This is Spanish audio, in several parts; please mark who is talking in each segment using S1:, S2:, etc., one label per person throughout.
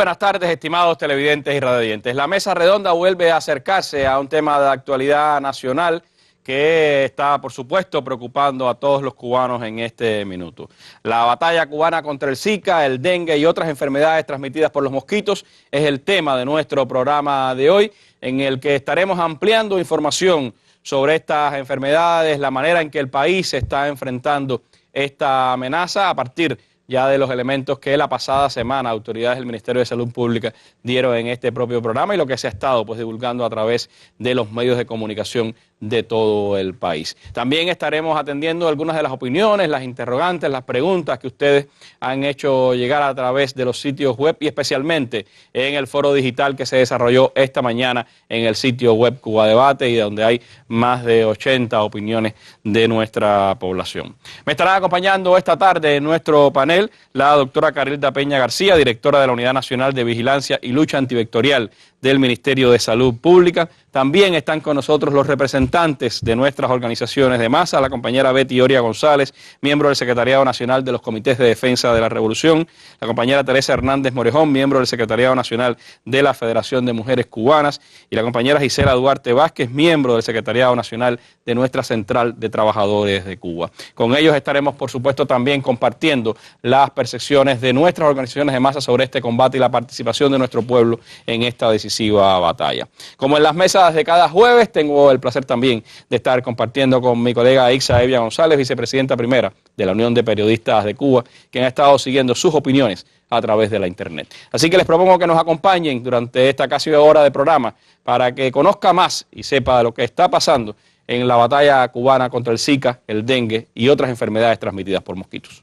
S1: buenas tardes, estimados televidentes y radiantes. La mesa redonda vuelve a acercarse a un tema de actualidad nacional que está, por supuesto, preocupando a todos los cubanos en este minuto. La batalla cubana contra el Zika, el dengue y otras enfermedades transmitidas por los mosquitos es el tema de nuestro programa de hoy, en el que estaremos ampliando información sobre estas enfermedades, la manera en que el país está enfrentando esta amenaza a partir ya de los elementos que la pasada semana autoridades del Ministerio de Salud Pública dieron en este propio programa y lo que se ha estado divulgando a través de los medios de comunicación de todo el país. También estaremos atendiendo algunas de las opiniones, las interrogantes, las preguntas que ustedes han hecho llegar a través de los sitios web y especialmente en el foro digital que se desarrolló esta mañana en el sitio web Cuba Debate y donde hay más de 80 opiniones de nuestra población. Me estará acompañando esta tarde en nuestro panel la doctora Carilda Peña García, directora de la Unidad Nacional de Vigilancia y Lucha Antivectorial del Ministerio de Salud Pública. También están con nosotros los representantes de nuestras organizaciones de masa, la compañera Betty Oria González, miembro del Secretariado Nacional de los Comités de Defensa de la Revolución, la compañera Teresa Hernández Morejón, miembro del Secretariado Nacional de la Federación de Mujeres Cubanas, y la compañera Gisela Duarte Vázquez, miembro del Secretariado Nacional de nuestra Central de Trabajadores de Cuba. Con ellos estaremos, por supuesto, también compartiendo las percepciones de nuestras organizaciones de masa sobre este combate y la participación de nuestro pueblo en esta decisiva batalla. Como en las mesas de cada jueves, tengo el placer también de estar compartiendo con mi colega Ixa Evia González, vicepresidenta primera de la Unión de Periodistas de Cuba, quien ha estado siguiendo sus opiniones a través de la internet. Así que les propongo que nos acompañen durante esta casi hora de programa para que conozca más y sepa de lo que está pasando en la batalla cubana contra el Zika, el dengue y otras enfermedades transmitidas por mosquitos.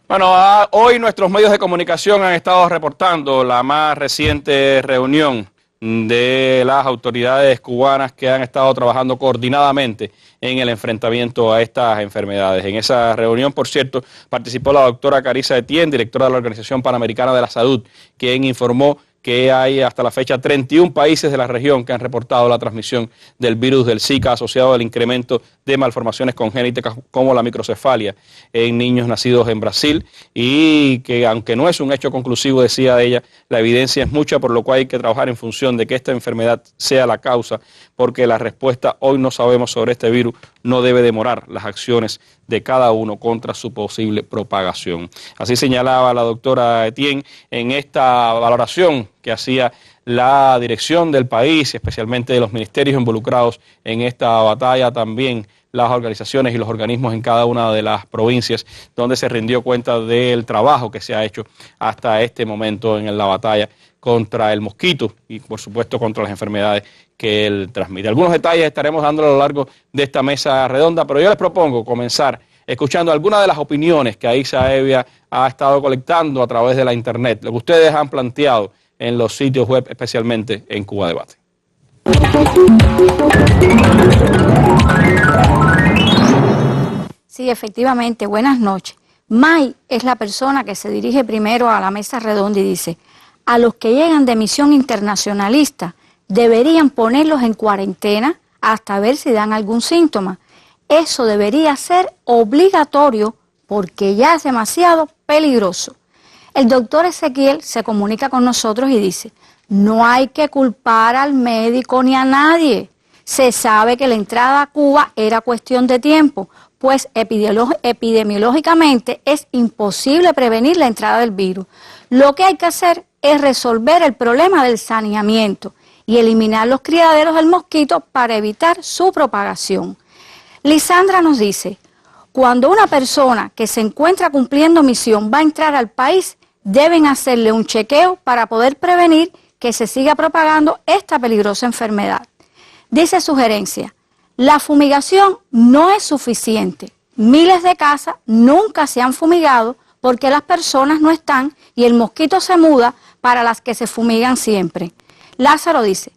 S1: Bueno, hoy nuestros medios de comunicación han estado reportando la más reciente reunión de las autoridades cubanas que han estado trabajando coordinadamente en el enfrentamiento a estas enfermedades. En esa reunión, por cierto, participó la doctora Carissa Etienne, directora de la Organización Panamericana de la Salud, quien informó que hay hasta la fecha 31 países de la región que han reportado la transmisión del virus del Zika asociado al incremento de malformaciones congénitas como la microcefalia en niños nacidos en Brasil y que aunque no es un hecho conclusivo, decía ella, la evidencia es mucha, por lo cual hay que trabajar en función de que esta enfermedad sea la causa, porque la respuesta hoy no sabemos sobre este virus no debe demorar las acciones de cada uno contra su posible propagación. Así señalaba la doctora Etienne en esta valoración que hacía la dirección del país, especialmente de los ministerios involucrados en esta batalla, también las organizaciones y los organismos en cada una de las provincias, donde se rindió cuenta del trabajo que se ha hecho hasta este momento en la batalla contra el mosquito y, por supuesto, contra las enfermedades que él transmite. Algunos detalles estaremos dando a lo largo de esta mesa redonda, pero yo les propongo comenzar escuchando algunas de las opiniones que Ixa Evia ha estado colectando a través de la internet, lo que ustedes han planteado en los sitios web, especialmente en Cuba Debate.
S2: Sí, efectivamente, buenas noches. May es la persona que se dirige primero a la mesa redonda y dice: a los que llegan de misión internacionalista deberían ponerlos en cuarentena hasta ver si dan algún síntoma. Eso debería ser obligatorio porque ya es demasiado peligroso. El doctor Ezequiel se comunica con nosotros y dice: no hay que culpar al médico ni a nadie. Se sabe que la entrada a Cuba era cuestión de tiempo, pues epidemiológicamente es imposible prevenir la entrada del virus. Lo que hay que hacer es resolver el problema del saneamiento y eliminar los criaderos del mosquito para evitar su propagación. Lisandra nos dice: cuando una persona que se encuentra cumpliendo misión va a entrar al país, deben hacerle un chequeo para poder prevenir que se siga propagando esta peligrosa enfermedad. Dice sugerencia: la fumigación no es suficiente. Miles de casas nunca se han fumigado porque las personas no están y el mosquito se muda para las que se fumigan siempre. Lázaro dice: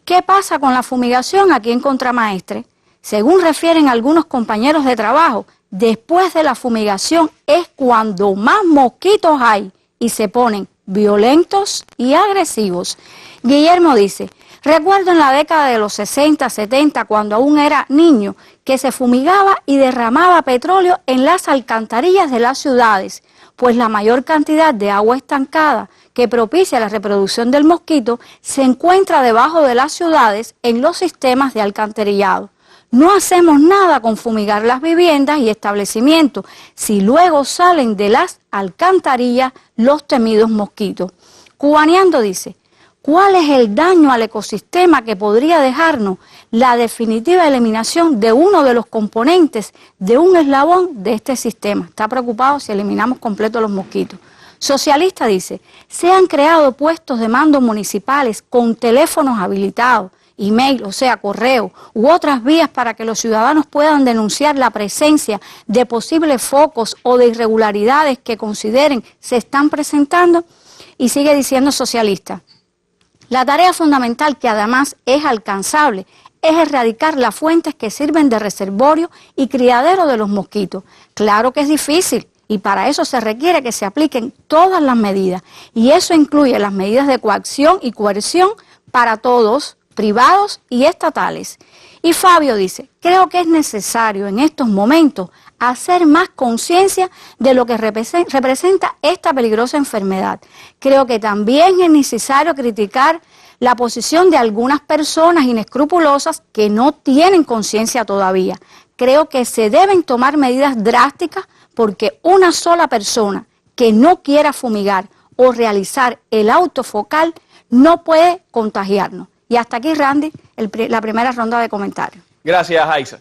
S2: ¿qué pasa con la fumigación aquí en Contramaestre? Según refieren algunos compañeros de trabajo, después de la fumigación es cuando más mosquitos hay y se ponen violentos y agresivos. Guillermo dice: Recuerdo en la década de los 60, 70, cuando aún era niño, que se fumigaba y derramaba petróleo en las alcantarillas de las ciudades, pues la mayor cantidad de agua estancada que propicia la reproducción del mosquito se encuentra debajo de las ciudades en los sistemas de alcantarillado. No hacemos nada con fumigar las viviendas y establecimientos si luego salen de las alcantarillas los temidos mosquitos. Cubaneando dice: ¿cuál es el daño al ecosistema que podría dejarnos la definitiva eliminación de uno de los componentes de un eslabón de este sistema? Está preocupado si eliminamos completo los mosquitos. Socialista dice: se han creado puestos de mando municipales con teléfonos habilitados, email, o sea, correo, u otras vías para que los ciudadanos puedan denunciar la presencia de posibles focos o de irregularidades que consideren se están presentando. Y sigue diciendo Socialista: la tarea fundamental, que además es alcanzable, es erradicar las fuentes que sirven de reservorio y criadero de los mosquitos. Claro que es difícil, y para eso se requiere que se apliquen todas las medidas, y eso incluye las medidas de coacción y coerción para todos, privados y estatales. Y Fabio dice: creo que es necesario en estos momentos hacer más conciencia de lo que representa esta peligrosa enfermedad. Creo que también es necesario criticar la posición de algunas personas inescrupulosas que no tienen conciencia todavía. Creo que se deben tomar medidas drásticas, porque una sola persona que no quiera fumigar o realizar el autofocal no puede contagiarnos. Y hasta aquí, Randy, la primera ronda de comentarios.
S1: Gracias, Aiza.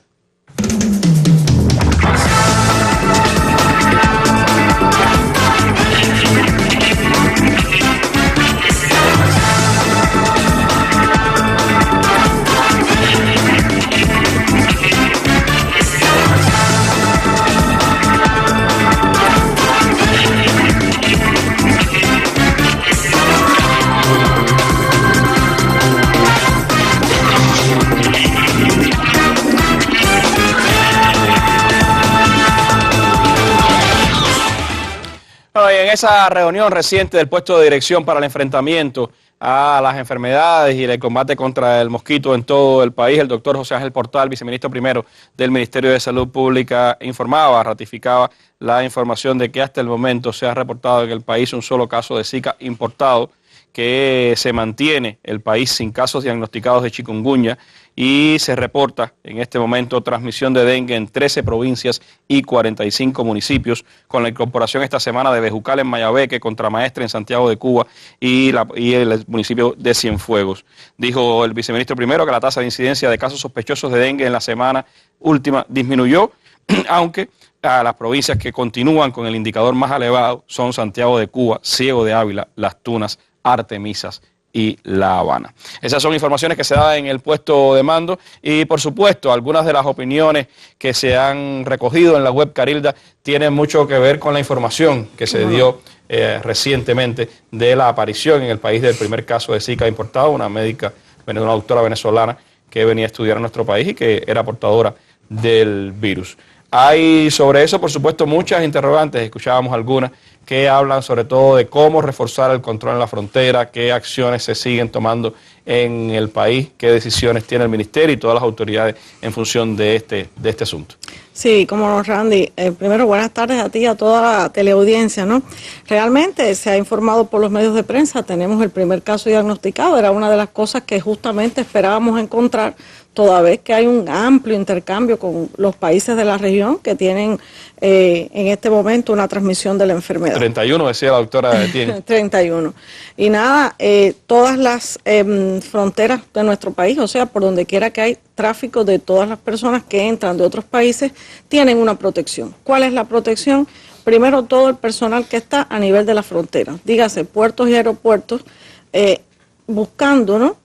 S1: Bueno, y en esa reunión reciente del puesto de dirección para el enfrentamiento a las enfermedades y el combate contra el mosquito en todo el país, el doctor José Ángel Portal, viceministro primero del Ministerio de Salud Pública, ratificaba la información de que hasta el momento se ha reportado en el país un solo caso de Zika importado, que se mantiene el país sin casos diagnosticados de chikungunya, y se reporta en este momento transmisión de dengue en 13 provincias y 45 municipios, con la incorporación esta semana de Bejucal en Mayabeque, Contramaestre en Santiago de Cuba y el municipio de Cienfuegos. Dijo el viceministro primero que la tasa de incidencia de casos sospechosos de dengue en la semana última disminuyó, aunque a las provincias que continúan con el indicador más elevado son Santiago de Cuba, Ciego de Ávila, Las Tunas, Artemisas y La Habana. Esas son informaciones que se dan en el puesto de mando, y por supuesto algunas de las opiniones que se han recogido en la web Carilda tienen mucho que ver con la información que se dio recientemente de la aparición en el país del primer caso de Zika importado, una doctora venezolana que venía a estudiar en nuestro país y que era portadora del virus. Hay sobre eso, por supuesto, muchas interrogantes, escuchábamos algunas que hablan sobre todo de cómo reforzar el control en la frontera, qué acciones se siguen tomando en el país, qué decisiones tiene el Ministerio y todas las autoridades en función de este asunto.
S3: Sí, como no, Randy. Primero, buenas tardes a ti y a toda la teleaudiencia, ¿no? Realmente se ha informado por los medios de prensa, tenemos el primer caso diagnosticado, era una de las cosas que justamente esperábamos encontrar, toda vez que hay un amplio intercambio con los países de la región que tienen en este momento una transmisión de la enfermedad.
S1: 31, decía la doctora Tiene.
S3: 31. Y nada, todas las fronteras de nuestro país, o sea, por donde quiera que hay tráfico de todas las personas que entran de otros países, tienen una protección. ¿Cuál es la protección? Primero, todo el personal que está a nivel de la frontera, dígase puertos y aeropuertos, buscando, ¿no?,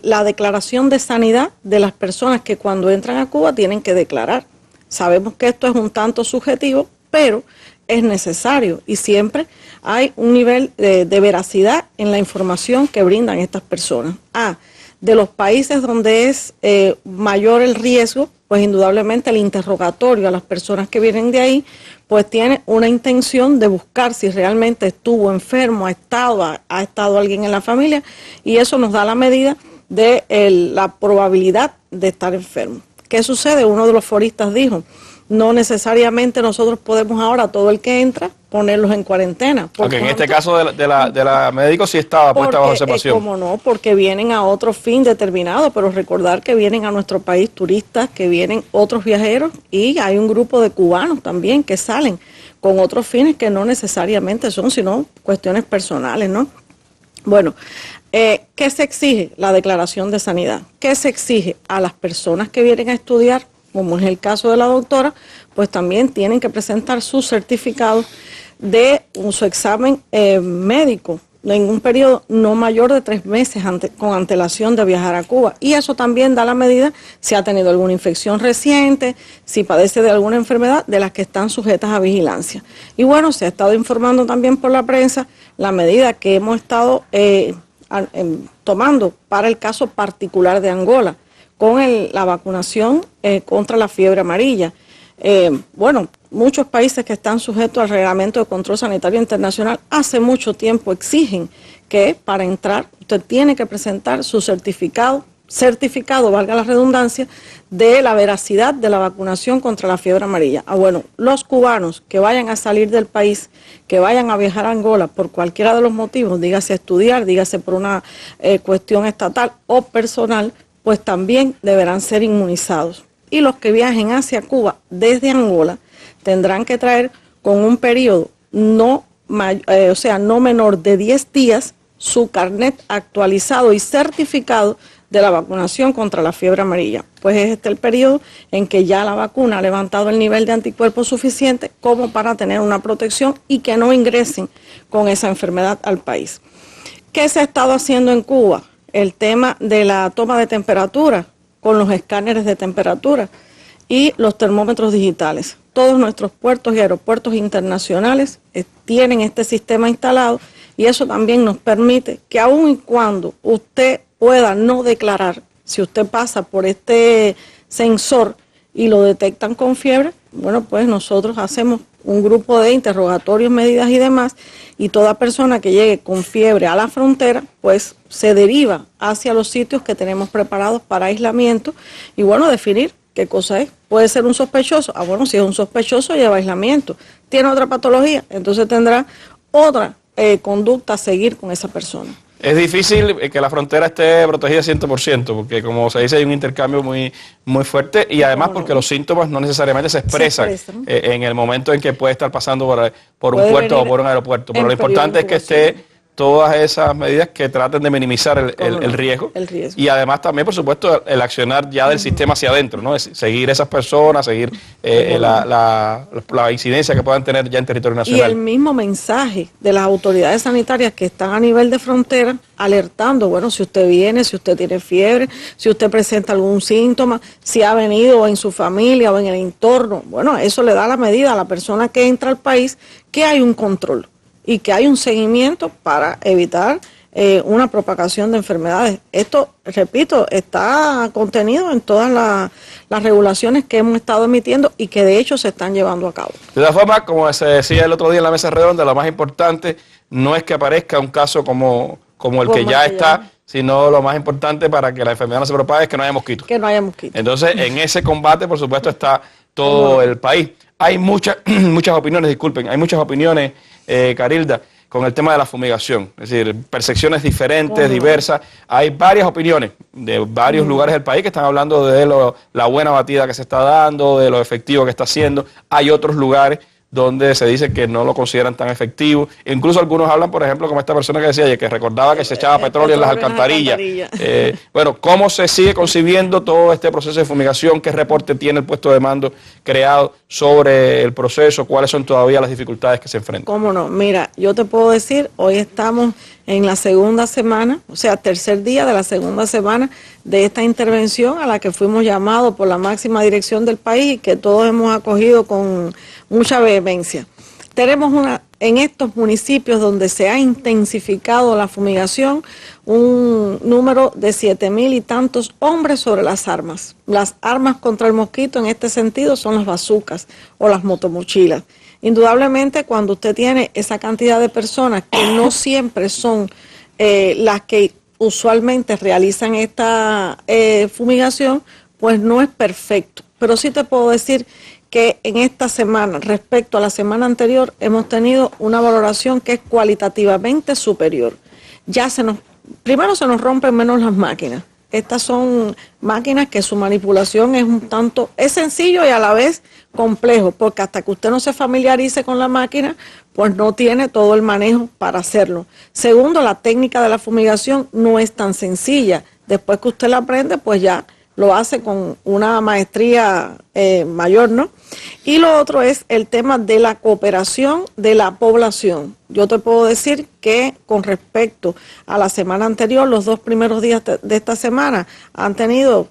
S3: la declaración de sanidad de las personas que cuando entran a Cuba tienen que declarar. Sabemos que esto es un tanto subjetivo, pero es necesario y siempre hay un nivel de veracidad en la información que brindan estas personas. De los países donde es mayor el riesgo, pues indudablemente el interrogatorio a las personas que vienen de ahí, pues tiene una intención de buscar si realmente estuvo enfermo, ha estado alguien en la familia, y eso nos da la medida de la probabilidad de estar enfermo. ¿Qué sucede? Uno de los foristas dijo, no necesariamente nosotros podemos ahora, todo el que entra, ponerlos en cuarentena.
S1: Porque en este caso de la médico sí estaba puesta bajo observación.
S3: Cómo no, porque vienen a otro fin determinado, pero recordar que vienen a nuestro país turistas, que vienen otros viajeros y hay un grupo de cubanos también que salen con otros fines que no necesariamente son, sino cuestiones personales, ¿no? Bueno, ¿qué se exige? La declaración de sanidad. ¿Qué se exige? A las personas que vienen a estudiar, como es el caso de la doctora, pues también tienen que presentar su certificado de su examen médico en un periodo no mayor de 3 meses con antelación de viajar a Cuba. Y eso también da la medida si ha tenido alguna infección reciente, si padece de alguna enfermedad de las que están sujetas a vigilancia. Y bueno, se ha estado informando también por la prensa la medida que hemos estado tomando para el caso particular de Angola, con la vacunación contra la fiebre amarilla. Bueno, muchos países que están sujetos al Reglamento de Control Sanitario Internacional hace mucho tiempo exigen que para entrar usted tiene que presentar su certificado, valga la redundancia, de la veracidad de la vacunación contra la fiebre amarilla. Bueno, los cubanos que vayan a salir del país, que vayan a viajar a Angola por cualquiera de los motivos, dígase estudiar, dígase por una cuestión estatal o personal, pues también deberán ser inmunizados. Y los que viajen hacia Cuba desde Angola tendrán que traer con un periodo no menor de 10 días su carnet actualizado y certificado de la vacunación contra la fiebre amarilla. Pues es el periodo en que ya la vacuna ha levantado el nivel de anticuerpos suficiente como para tener una protección y que no ingresen con esa enfermedad al país. ¿Qué se ha estado haciendo en Cuba? El tema de la toma de temperatura con los escáneres de temperatura y los termómetros digitales. Todos nuestros puertos y aeropuertos internacionales tienen este sistema instalado y eso también nos permite que aun y cuando usted pueda no declarar, si usted pasa por este sensor y lo detectan con fiebre, bueno, pues nosotros hacemos un grupo de interrogatorios, medidas y demás, y toda persona que llegue con fiebre a la frontera, pues se deriva hacia los sitios que tenemos preparados para aislamiento y bueno, definir qué cosa es. Puede ser un sospechoso, bueno, si es un sospechoso lleva aislamiento, tiene otra patología, entonces tendrá otra conducta a seguir con esa persona.
S1: Es difícil que la frontera esté protegida 100%, porque como se dice hay un intercambio muy fuerte y además porque los síntomas no necesariamente se expresan en el momento en que puede estar pasando por un puerto o por un aeropuerto. Pero lo importante es que esté todas esas medidas que traten de minimizar el riesgo. Y además también, por supuesto, el accionar ya del sistema hacia adentro, ¿no? Es seguir esas personas, seguir la incidencia que puedan tener ya en territorio nacional.
S3: Y el mismo mensaje de las autoridades sanitarias que están a nivel de frontera, alertando, bueno, si usted viene, si usted tiene fiebre, si usted presenta algún síntoma, si ha venido en su familia o en el entorno, bueno, eso le da la medida a la persona que entra al país que hay un control y que hay un seguimiento para evitar una propagación de enfermedades. Esto, repito, está contenido en todas las regulaciones que hemos estado emitiendo y que de hecho se están llevando a cabo.
S1: De todas formas, como se decía el otro día en la mesa redonda, lo más importante no es que aparezca un caso como el que ya está, sino lo más importante para que la enfermedad no se propague es que no haya mosquitos.
S3: Que no haya mosquitos.
S1: Entonces, en ese combate, por supuesto, está todo el país. Hay muchas opiniones, hay muchas opiniones, Carilda, con el tema de la fumigación. Es decir, percepciones diferentes, diversas. Hay varias opiniones de varios lugares del país que están hablando de la buena batida que se está dando, de lo efectivo que está haciendo. Hay otros lugares donde se dice que no lo consideran tan efectivo. Incluso algunos hablan, por ejemplo, como esta persona que decía, que recordaba que se echaba petróleo en las alcantarillas. Bueno, ¿cómo se sigue concibiendo todo este proceso de fumigación? ¿Qué reporte tiene el puesto de mando creado sobre el proceso? ¿Cuáles son todavía las dificultades que se enfrentan?
S3: ¿Cómo no? Mira, yo te puedo decir, hoy estamos en la segunda semana, o sea, tercer día de la segunda semana de esta intervención a la que fuimos llamados por la máxima dirección del país y que todos hemos acogido con mucha vehemencia. Tenemos en estos municipios donde se ha intensificado la fumigación, un número de 7,000 y tantos hombres sobre las armas. Las armas contra el mosquito en este sentido son las bazucas o las motomochilas. Indudablemente, cuando usted tiene esa cantidad de personas que no siempre son las que usualmente realizan esta fumigación, pues no es perfecto. Pero sí te puedo decir que en esta semana, respecto a la semana anterior, hemos tenido una valoración que es cualitativamente superior. Primero se nos rompen menos las máquinas. Estas son máquinas que su manipulación es sencillo y a la vez complejo, porque hasta que usted no se familiarice con la máquina, pues no tiene todo el manejo para hacerlo. Segundo, la técnica de la fumigación no es tan sencilla. Después que usted la aprende, pues ya lo hace con una maestría mayor, ¿no? Y lo otro es el tema de la cooperación de la población. Yo te puedo decir que con respecto a la semana anterior, los 2 primeros días de esta semana han tenido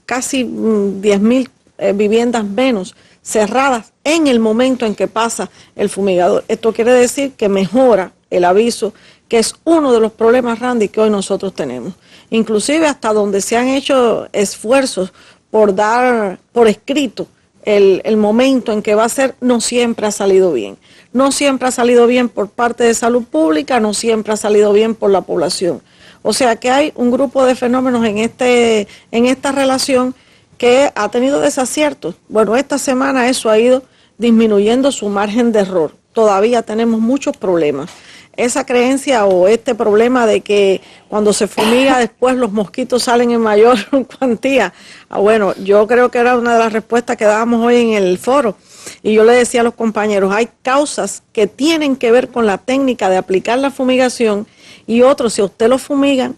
S3: casi 10.000 viviendas menos cerradas en el momento en que pasa el fumigador. Esto quiere decir que mejora el aviso, que es uno de los problemas, Randy, que hoy nosotros tenemos. Inclusive hasta donde se han hecho esfuerzos por dar por escrito el momento en que va a ser, no siempre ha salido bien. No siempre ha salido bien por parte de salud pública, no siempre ha salido bien por la población. O sea que hay un grupo de fenómenos en esta relación que ha tenido desaciertos. Bueno, esta semana eso ha ido disminuyendo su margen de error. Todavía tenemos muchos problemas. Esa creencia o este problema de que cuando se fumiga después los mosquitos salen en mayor cuantía. Bueno, yo creo que era una de las respuestas que dábamos hoy en el foro. Y yo le decía a los compañeros, hay causas que tienen que ver con la técnica de aplicar la fumigación y otros, si usted lo fumigan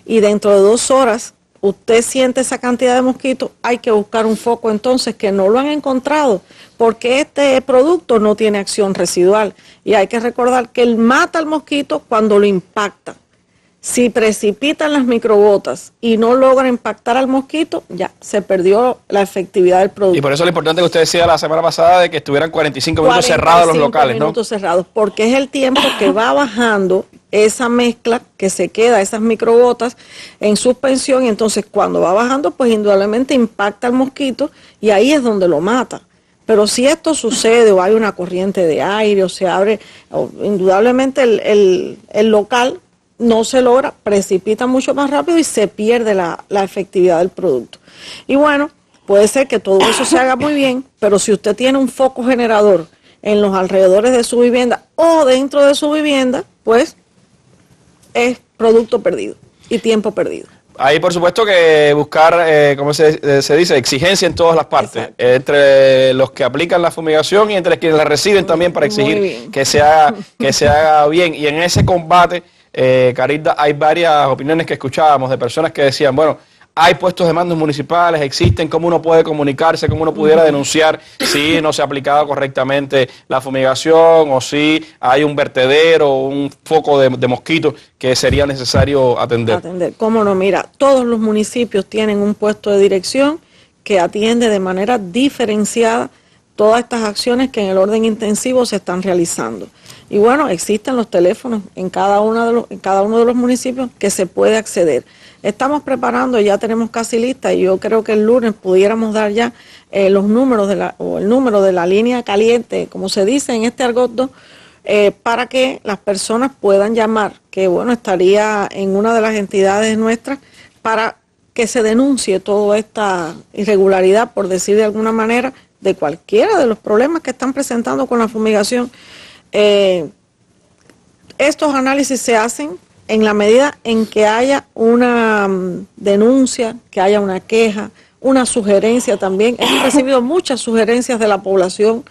S3: y dentro de 2 horas usted siente esa cantidad de mosquitos, hay que buscar un foco entonces que no lo han encontrado, porque este producto no tiene acción residual. Y hay que recordar que él mata al mosquito cuando lo impacta. Si precipitan las microgotas y no logran impactar al mosquito, ya se perdió la efectividad del producto.
S1: Y por eso lo importante que usted decía la semana pasada de que estuvieran 45 minutos cerrados los locales, ¿no?
S3: 45 minutos cerrados, porque es el tiempo que va bajando esa mezcla que se queda, esas microgotas en suspensión, y entonces cuando va bajando, pues indudablemente impacta al mosquito y ahí es donde lo mata. Pero si esto sucede o hay una corriente de aire o se abre, indudablemente el local no se logra, precipita mucho más rápido y se pierde la efectividad del producto. Y bueno, puede ser que todo eso se haga muy bien, pero si usted tiene un foco generador en los alrededores de su vivienda o dentro de su vivienda, pues es producto perdido y tiempo perdido.
S1: Ahí, por supuesto, que buscar, como se dice, exigencia en todas las partes. Exacto. Entre los que aplican la fumigación y entre quienes la reciben también para exigir que se haga bien. Y en ese combate, Carilda, hay varias opiniones que escuchábamos de personas que decían, bueno, hay puestos de mandos municipales, existen, cómo uno puede comunicarse, cómo uno pudiera denunciar si no se ha aplicado correctamente la fumigación o si hay un vertedero o un foco de mosquitos que sería necesario atender.
S3: Cómo no, mira, todos los municipios tienen un puesto de dirección que atiende de manera diferenciada todas estas acciones que en el orden intensivo se están realizando. Y bueno, existen los teléfonos en cada uno de los municipios que se puede acceder. Estamos preparando, ya tenemos casi lista y yo creo que el lunes pudiéramos dar ya los números el número de la línea caliente, como se dice en este argot, para que las personas puedan llamar, que bueno, estaría en una de las entidades nuestras para que se denuncie toda esta irregularidad, por decir de alguna manera, de cualquiera de los problemas que están presentando con la fumigación. Estos análisis se hacen en la medida en que haya una denuncia, que haya una queja, una sugerencia también. Hemos recibido muchas sugerencias de la población,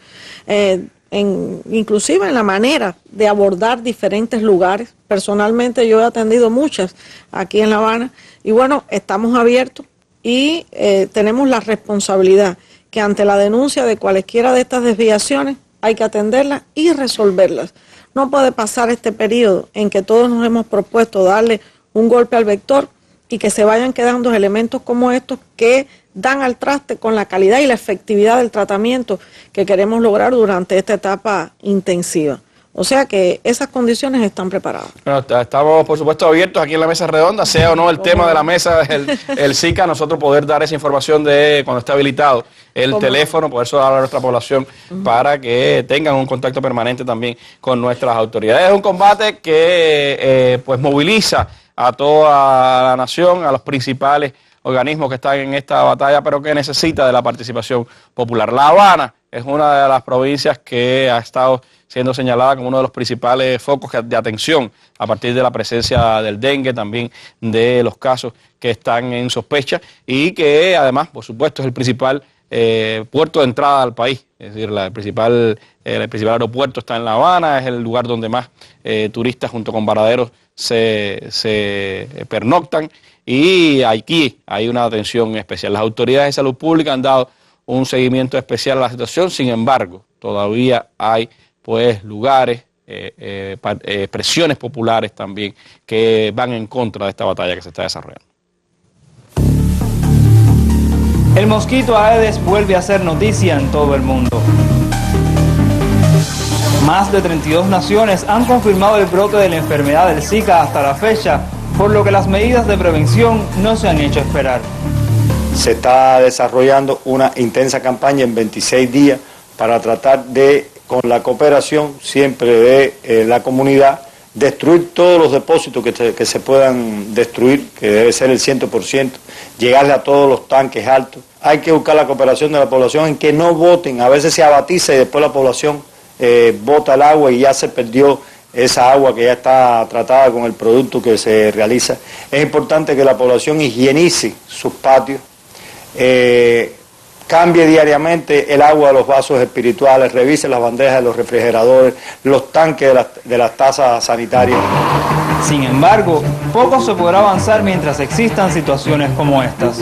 S3: inclusive en la manera de abordar diferentes lugares. Personalmente yo he atendido muchas aquí en La Habana y bueno, estamos abiertos y tenemos la responsabilidad que ante la denuncia de cualesquiera de estas desviaciones hay que atenderlas y resolverlas. No puede pasar este periodo en que todos nos hemos propuesto darle un golpe al vector y que se vayan quedando elementos como estos que dan al traste con la calidad y la efectividad del tratamiento que queremos lograr durante esta etapa intensiva. O sea que esas condiciones están preparadas.
S1: Bueno, estamos, por supuesto, abiertos aquí en la mesa redonda, sea o no el tema de la mesa, el SICA, nosotros poder dar esa información de cuando esté habilitado el teléfono, poder hablar a nuestra población para que tengan un contacto permanente también con nuestras autoridades. Es un combate que pues moviliza a toda la nación, a los principales organismos que están en esta batalla, pero que necesita de la participación popular. La Habana es una de las provincias que ha estado siendo señalada como uno de los principales focos de atención a partir de la presencia del dengue, también de los casos que están en sospecha y que además, por supuesto, es el principal puerto de entrada al país. Es decir, el principal aeropuerto está en La Habana, es el lugar donde más turistas junto con varaderos se pernoctan y aquí hay una atención especial. Las autoridades de salud pública han dado un seguimiento especial a la situación, sin embargo, todavía hay pues lugares, presiones populares también que van en contra de esta batalla que se está desarrollando.
S4: El mosquito Aedes vuelve a ser noticia en todo el mundo. Más de 32 naciones han confirmado el brote de la enfermedad del Zika hasta la fecha, por lo que las medidas de prevención no se han hecho esperar.
S5: Se está desarrollando una intensa campaña en 26 días para tratar de, con la cooperación siempre de la comunidad, destruir todos los depósitos que se puedan destruir, que debe ser el 100%, llegarle a todos los tanques altos. Hay que buscar la cooperación de la población en que no boten, a veces se abatiza y después la población bota el agua y ya se perdió esa agua que ya está tratada con el producto que se realiza. Es importante que la población higienice sus patios, cambie diariamente el agua de los vasos espirituales, revise las bandejas de los refrigeradores, los tanques de las tazas sanitarias.
S4: Sin embargo, poco se podrá avanzar mientras existan situaciones como estas.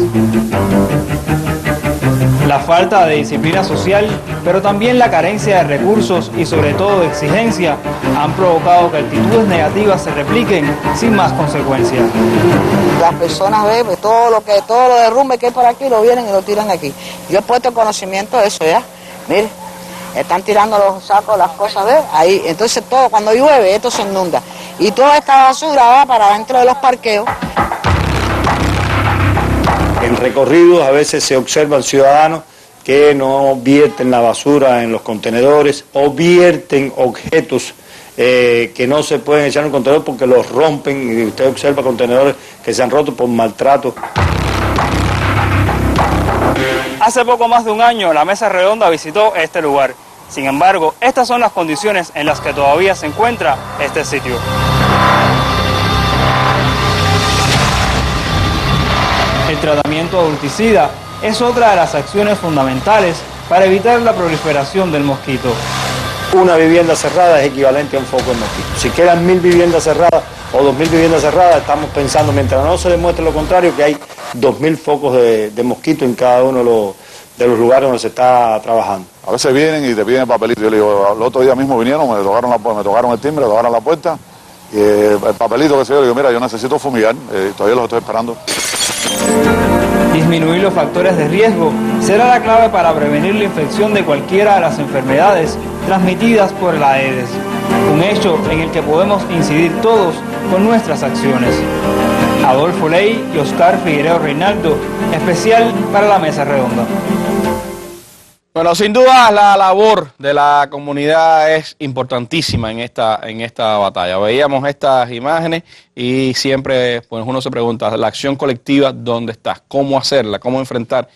S4: La falta de disciplina social, pero también la carencia de recursos y sobre todo de exigencia, han provocado que actitudes negativas se repliquen sin más consecuencias.
S6: Las personas ven pues, todo lo derrumbe que hay por aquí, lo vienen y lo tiran aquí. Yo he puesto conocimiento de eso ya. Mire, están tirando los sacos, las cosas, ¿ves? Ahí, entonces todo, cuando llueve, esto se inunda. Y toda esta basura va para dentro de los parqueos.
S5: En recorridos a veces se observan ciudadanos que no vierten la basura en los contenedores o vierten objetos que no se pueden echar en un contenedor porque los rompen, y usted observa contenedores que se han roto por maltrato.
S4: Hace poco más de un año la Mesa Redonda visitó este lugar. Sin embargo, estas son las condiciones en las que todavía se encuentra este sitio. El tratamiento adulticida es otra de las acciones fundamentales para evitar la proliferación del mosquito.
S5: Una vivienda cerrada es equivalente a un foco de mosquito. Si quedan 1000 viviendas cerradas o 2000 viviendas cerradas, estamos pensando, mientras no se demuestre lo contrario, que hay 2000 focos de mosquito en cada uno de los lugares donde se está trabajando.
S7: A veces vienen y te piden el papelito. Yo le digo, el otro día mismo vinieron, me tocaron el timbre, me tocaron la puerta, y el papelito que se dio, le digo, mira, yo necesito fumigar, todavía los estoy esperando.
S4: Disminuir los factores de riesgo será la clave para prevenir la infección de cualquiera de las enfermedades transmitidas por el Aedes, un hecho en el que podemos incidir todos con nuestras acciones. Adolfo Ley y Oscar Figueiredo Reinaldo, especial para la Mesa Redonda.
S1: Bueno, sin duda la labor de la comunidad es importantísima en esta batalla. Veíamos estas imágenes y siempre pues uno se pregunta, la acción colectiva, ¿dónde está? ¿Cómo hacerla? ¿Cómo enfrentar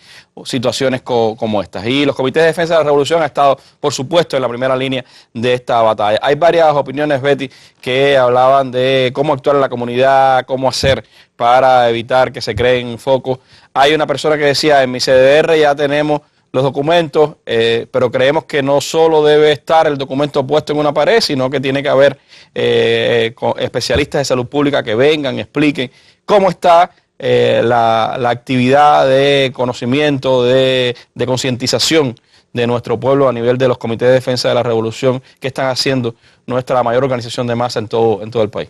S1: situaciones como estas? Y los comités de defensa de la revolución han estado, por supuesto, en la primera línea de esta batalla. Hay varias opiniones, Betty, que hablaban de cómo actuar en la comunidad, cómo hacer para evitar que se creen focos. Hay una persona que decía, en mi CDR ya tenemos los documentos, pero creemos que no solo debe estar el documento puesto en una pared, sino que tiene que haber especialistas de salud pública que vengan y expliquen cómo está la actividad de conocimiento, de concientización de nuestro pueblo a nivel de los comités de defensa de la revolución que están haciendo nuestra mayor organización de masa en todo el país.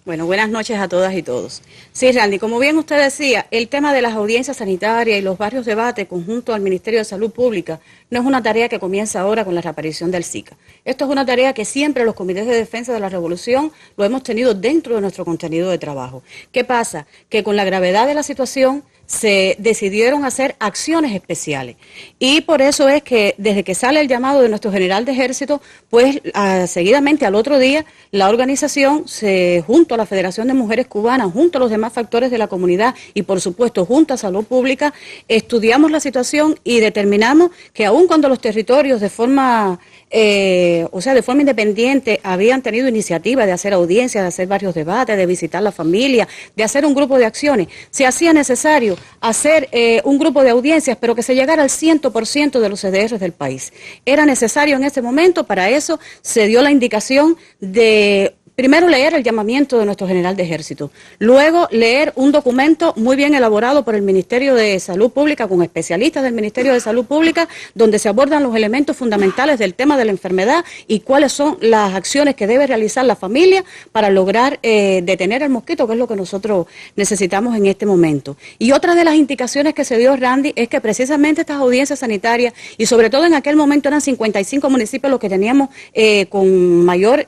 S8: Bueno, buenas noches a todas y todos. Sí, Randy, como bien usted decía, el tema de las audiencias sanitarias y los varios debates conjunto al Ministerio de Salud Pública no es una tarea que comienza ahora con la reaparición del Zika. Esto es una tarea que siempre los comités de defensa de la revolución lo hemos tenido dentro de nuestro contenido de trabajo. ¿Qué pasa? Que con la gravedad de la situación se decidieron hacer acciones especiales y por eso es que desde que sale el llamado de nuestro general de ejército, pues seguidamente al otro día la organización junto a la Federación de Mujeres Cubanas, junto a los demás factores de la comunidad y por supuesto junto a Salud Pública, estudiamos la situación y determinamos que aun cuando los territorios de forma independiente habían tenido iniciativa de hacer audiencias, de hacer varios debates, de visitar la familia, de hacer un grupo de acciones, se hacía necesario hacer un grupo de audiencias, pero que se llegara al 100% de los CDRs del país. Era necesario en ese momento, para eso se dio la indicación de primero leer el llamamiento de nuestro general de ejército, luego leer un documento muy bien elaborado por el Ministerio de Salud Pública, con especialistas del Ministerio de Salud Pública, donde se abordan los elementos fundamentales del tema de la enfermedad y cuáles son las acciones que debe realizar la familia para lograr detener el mosquito, que es lo que nosotros necesitamos en este momento. Y otra de las indicaciones que se dio, Randy, es que precisamente estas audiencias sanitarias, y sobre todo en aquel momento eran 55 municipios los que teníamos con mayor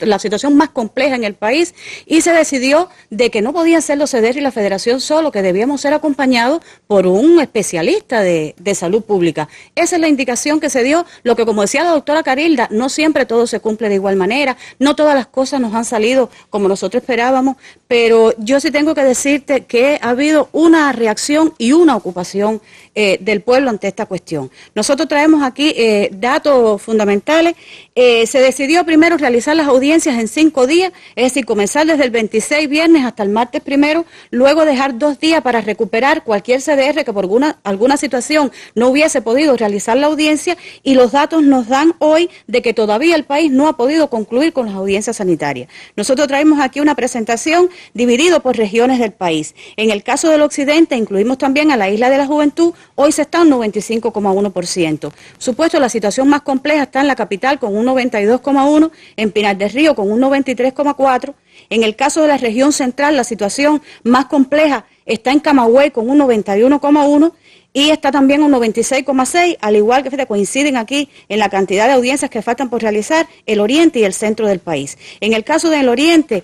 S8: la situación más compleja en el país, y se decidió de que no podían ser los CDR y la Federación solo, que debíamos ser acompañados por un especialista de salud pública. Esa es la indicación que se dio, lo que, como decía la doctora Carilda, no siempre todo se cumple de igual manera, no todas las cosas nos han salido como nosotros esperábamos, pero yo sí tengo que decirte que ha habido una reacción y una ocupación del pueblo ante esta cuestión. Nosotros traemos aquí datos fundamentales. Se decidió primero realizar las audiencias en 5 días, es decir, comenzar desde el 26 viernes hasta el martes 1, luego dejar 2 días para recuperar cualquier CDR que por alguna situación no hubiese podido realizar la audiencia, y los datos nos dan hoy de que todavía el país no ha podido concluir con las audiencias sanitarias. Nosotros traemos aquí una presentación dividida por regiones del país. En el caso del occidente incluimos también a la Isla de la Juventud, hoy se está en 95,1%. Supuesto, la situación más compleja está en la capital con un 92,1%, en Pinar del Río con un 93,4%. En el caso de la región central, la situación más compleja está en Camagüey con un 91,1%. Y está también un 96,6%, al igual que coinciden aquí en la cantidad de audiencias que faltan por realizar el oriente y el centro del país. En el caso del oriente,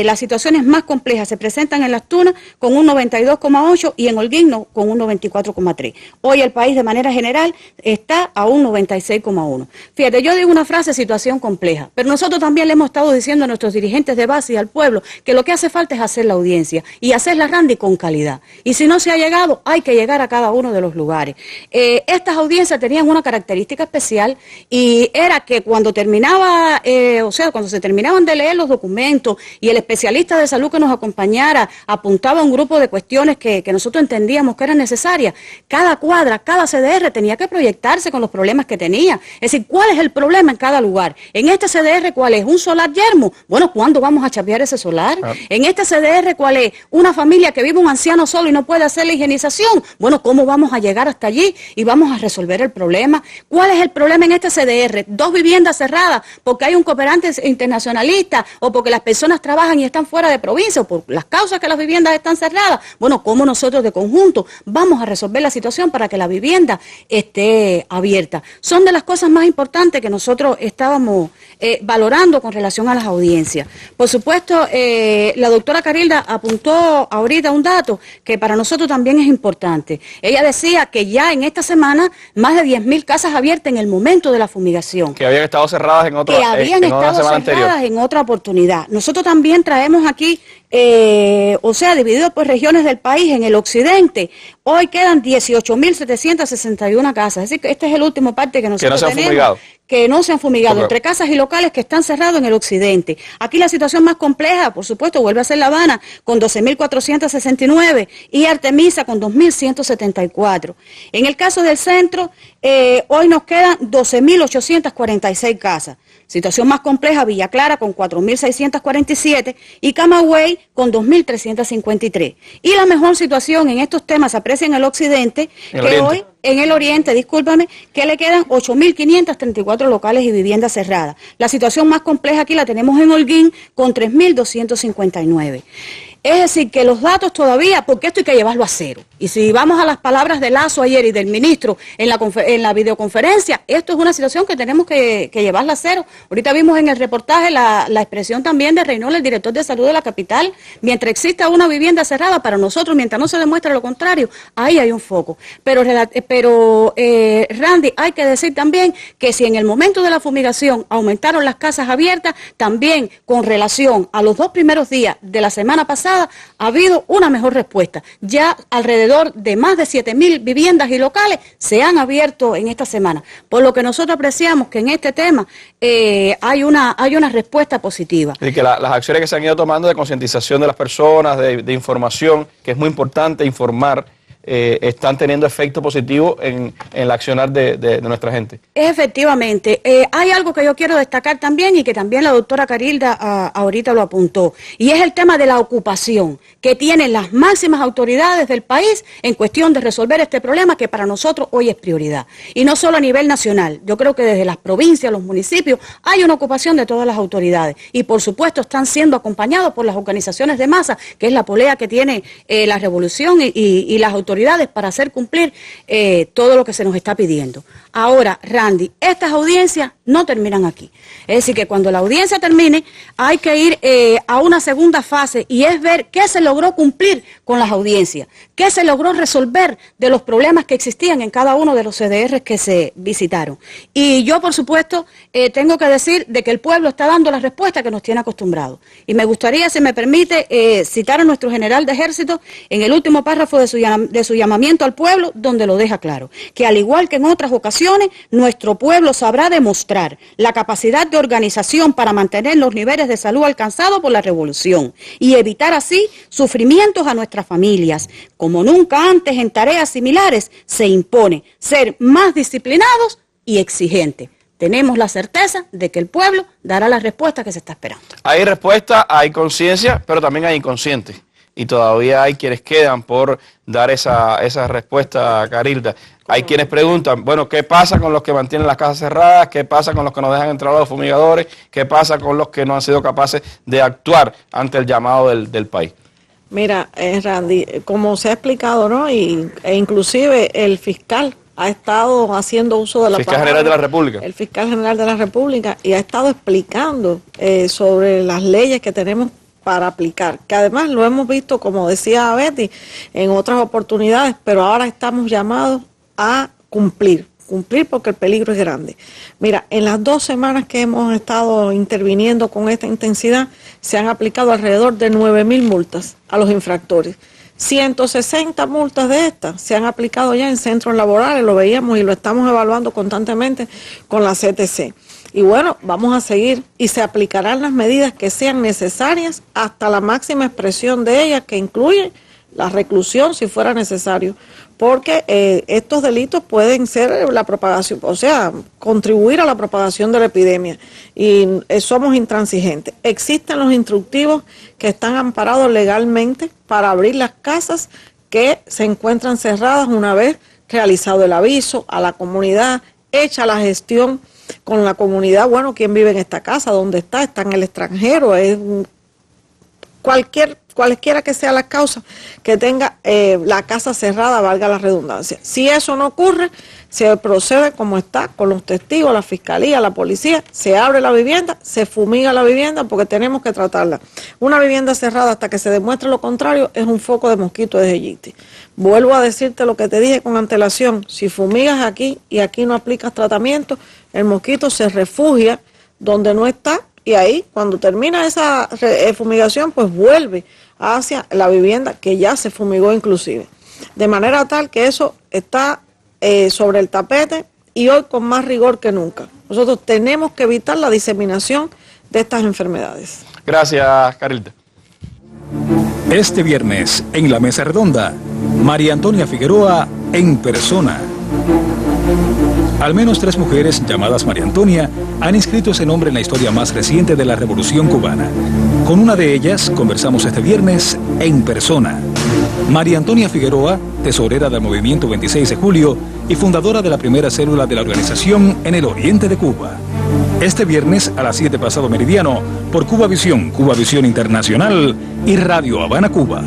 S8: las situaciones más complejas se presentan en Las Tunas con un 92,8% y en Holguín con un 94,3%. Hoy el país de manera general está a un 96,1%. Fíjate, yo digo una frase, situación compleja, pero nosotros también le hemos estado diciendo a nuestros dirigentes de base y al pueblo que lo que hace falta es hacer la audiencia y hacerla, Randy, con calidad. Y si no se ha llegado, hay que llegar a cada uno de los lugares. Estas audiencias tenían una característica especial, y era que cuando terminaba, cuando se terminaban de leer los documentos y el especialista de salud que nos acompañara apuntaba un grupo de cuestiones que nosotros entendíamos que eran necesarias, cada cuadra, cada CDR tenía que proyectarse con los problemas que tenía. Es decir, ¿cuál es el problema en cada lugar? En este CDR, ¿cuál es? ¿Un solar yermo? Bueno, ¿cuándo vamos a chapear ese solar? En este CDR, ¿cuál es? Una familia que vive un anciano solo y no puede hacer la higienización. Bueno, ¿cómo vamos a llegar hasta allí y vamos a resolver el problema? ¿Cuál es el problema en este CDR? 2 viviendas cerradas porque hay un cooperante internacionalista, o porque las personas trabajan y están fuera de provincia, o por las causas que las viviendas están cerradas. Bueno, ¿cómo nosotros de conjunto vamos a resolver la situación para que la vivienda esté abierta? Son de las cosas más importantes que nosotros estábamos valorando con relación a las audiencias. Por supuesto, la doctora Carilda apuntó ahorita un dato que para nosotros también es importante. Ella decía que ya en esta semana más de 10.000 casas abiertas en el momento de la fumigación. Que habían estado cerradas en otra semana anterior. En otra oportunidad. Nosotros también traemos aquí, dividido por regiones del país. En el occidente, hoy quedan 18.761 casas. Es decir, que este es el último parte que nosotros tenemos. Que no se han fumigado, entre casas y locales que están cerrados en el occidente. Aquí la situación más compleja, por supuesto, vuelve a ser La Habana, con 12.469, y Artemisa con 2.174. En el caso del centro, hoy nos quedan 12.846 casas. Situación más compleja, Villa Clara con 4.647 y Camagüey con 2.353. Y la mejor situación en estos temas se aprecia en el occidente, hoy en el oriente, discúlpame, que le quedan 8.534 locales y viviendas cerradas. La situación más compleja aquí la tenemos en Holguín con 3.259. Es decir, que los datos todavía, porque esto hay que llevarlo a cero. Y si vamos a las palabras de Lazo ayer y del ministro en la videoconferencia, esto es una situación que tenemos que llevarla a cero. Ahorita vimos en el reportaje la expresión también de Reynolds, el director de salud de la capital. Mientras exista una vivienda cerrada, para nosotros, mientras no se demuestre lo contrario, ahí hay un foco. Pero Randy, hay que decir también que si en el momento de la fumigación aumentaron las casas abiertas, también con relación a los 2 primeros días de la semana pasada, ha habido una mejor respuesta. Ya alrededor de más de 7.000 viviendas y locales se han abierto en esta semana. Por lo que nosotros apreciamos que en este tema hay una respuesta positiva.
S1: Y que las acciones que se han ido tomando de concientización de las personas, de información, que es muy importante informar, están teniendo efecto positivo en el accionar de nuestra gente.
S8: Efectivamente. Hay algo que yo quiero destacar también y que también la doctora Carilda ahorita lo apuntó, y es el tema de la ocupación que tienen las máximas autoridades del país en cuestión de resolver este problema que para nosotros hoy es prioridad. Y no solo a nivel nacional, yo creo que desde las provincias, los municipios, hay una ocupación de todas las autoridades y por supuesto están siendo acompañados por las organizaciones de masa, que es la polea que tiene la revolución y las autoridades para hacer cumplir todo lo que se nos está pidiendo. Ahora, Randy, estas audiencias no terminan aquí. Es decir, que cuando la audiencia termine, hay que ir a una segunda fase y es ver qué se logró cumplir con las audiencias, qué se logró resolver de los problemas que existían en cada uno de los CDRs que se visitaron. Y yo, por supuesto, tengo que decir de que el pueblo está dando la respuesta que nos tiene acostumbrados. Y me gustaría, si me permite, citar a nuestro general de ejército en el último párrafo de su llamamiento al pueblo, donde lo deja claro, que al igual que en otras ocasiones, nuestro pueblo sabrá demostrar la capacidad de organización para mantener los niveles de salud alcanzados por la revolución y evitar así sufrimientos a nuestras familias. Como nunca antes en tareas similares, se impone ser más disciplinados y exigentes. Tenemos la certeza de que el pueblo dará la respuesta que se está esperando.
S1: Hay respuesta, hay conciencia, pero también hay inconscientes. Y todavía hay quienes quedan por dar esa respuesta, Carilda. Hay quienes preguntan, bueno, ¿qué pasa con los que mantienen las casas cerradas? ¿Qué pasa con los que no dejan entrar a los fumigadores? ¿Qué pasa con los que no han sido capaces de actuar ante el llamado del país?
S3: Mira, Randy, como se ha explicado, ¿no? E inclusive el fiscal ha estado haciendo uso de la
S1: Fiscal General de la República.
S3: El fiscal general de la República, y ha estado explicando sobre las leyes que tenemos para aplicar, que además lo hemos visto, como decía Betty, en otras oportunidades, pero ahora estamos llamados a cumplir porque el peligro es grande. Mira, en las 2 semanas que hemos estado interviniendo con esta intensidad, se han aplicado alrededor de 9.000 multas a los infractores. 160 multas de estas se han aplicado ya en centros laborales, lo veíamos y lo estamos evaluando constantemente con la CTC. Y bueno, vamos a seguir y se aplicarán las medidas que sean necesarias hasta la máxima expresión de ellas, que incluye la reclusión si fuera necesario, porque estos delitos pueden ser la propagación, o sea, contribuir a la propagación de la epidemia y somos intransigentes. Existen los instructivos que están amparados legalmente para abrir las casas que se encuentran cerradas una vez realizado el aviso a la comunidad, hecha la gestión con la comunidad, bueno, quién vive en esta casa, dónde está en el extranjero, es cualquiera que sea la causa que tenga la casa cerrada, valga la redundancia. Si eso no ocurre, se procede como está, con los testigos, la fiscalía, la policía, se abre la vivienda, se fumiga la vivienda porque tenemos que tratarla. Una vivienda cerrada hasta que se demuestre lo contrario es un foco de mosquito de Aegypti. Vuelvo a decirte lo que te dije con antelación, si fumigas aquí y aquí no aplicas tratamiento, el mosquito se refugia donde no está y ahí cuando termina esa fumigación pues vuelve hacia la vivienda que ya se fumigó inclusive. De manera tal que eso está sobre el tapete y hoy con más rigor que nunca. Nosotros tenemos que evitar la diseminación de estas enfermedades.
S1: Gracias, Carilda.
S9: Este viernes, en la Mesa Redonda, María Antonia Figueroa en persona. Al menos 3 mujeres llamadas María Antonia han inscrito ese nombre en la historia más reciente de la Revolución Cubana. Con una de ellas conversamos este viernes en persona. María Antonia Figueroa, tesorera del Movimiento 26 de Julio y fundadora de la primera célula de la organización en el oriente de Cuba. Este viernes a las 7 pasado meridiano por Cuba Visión Internacional y Radio Habana, Cuba.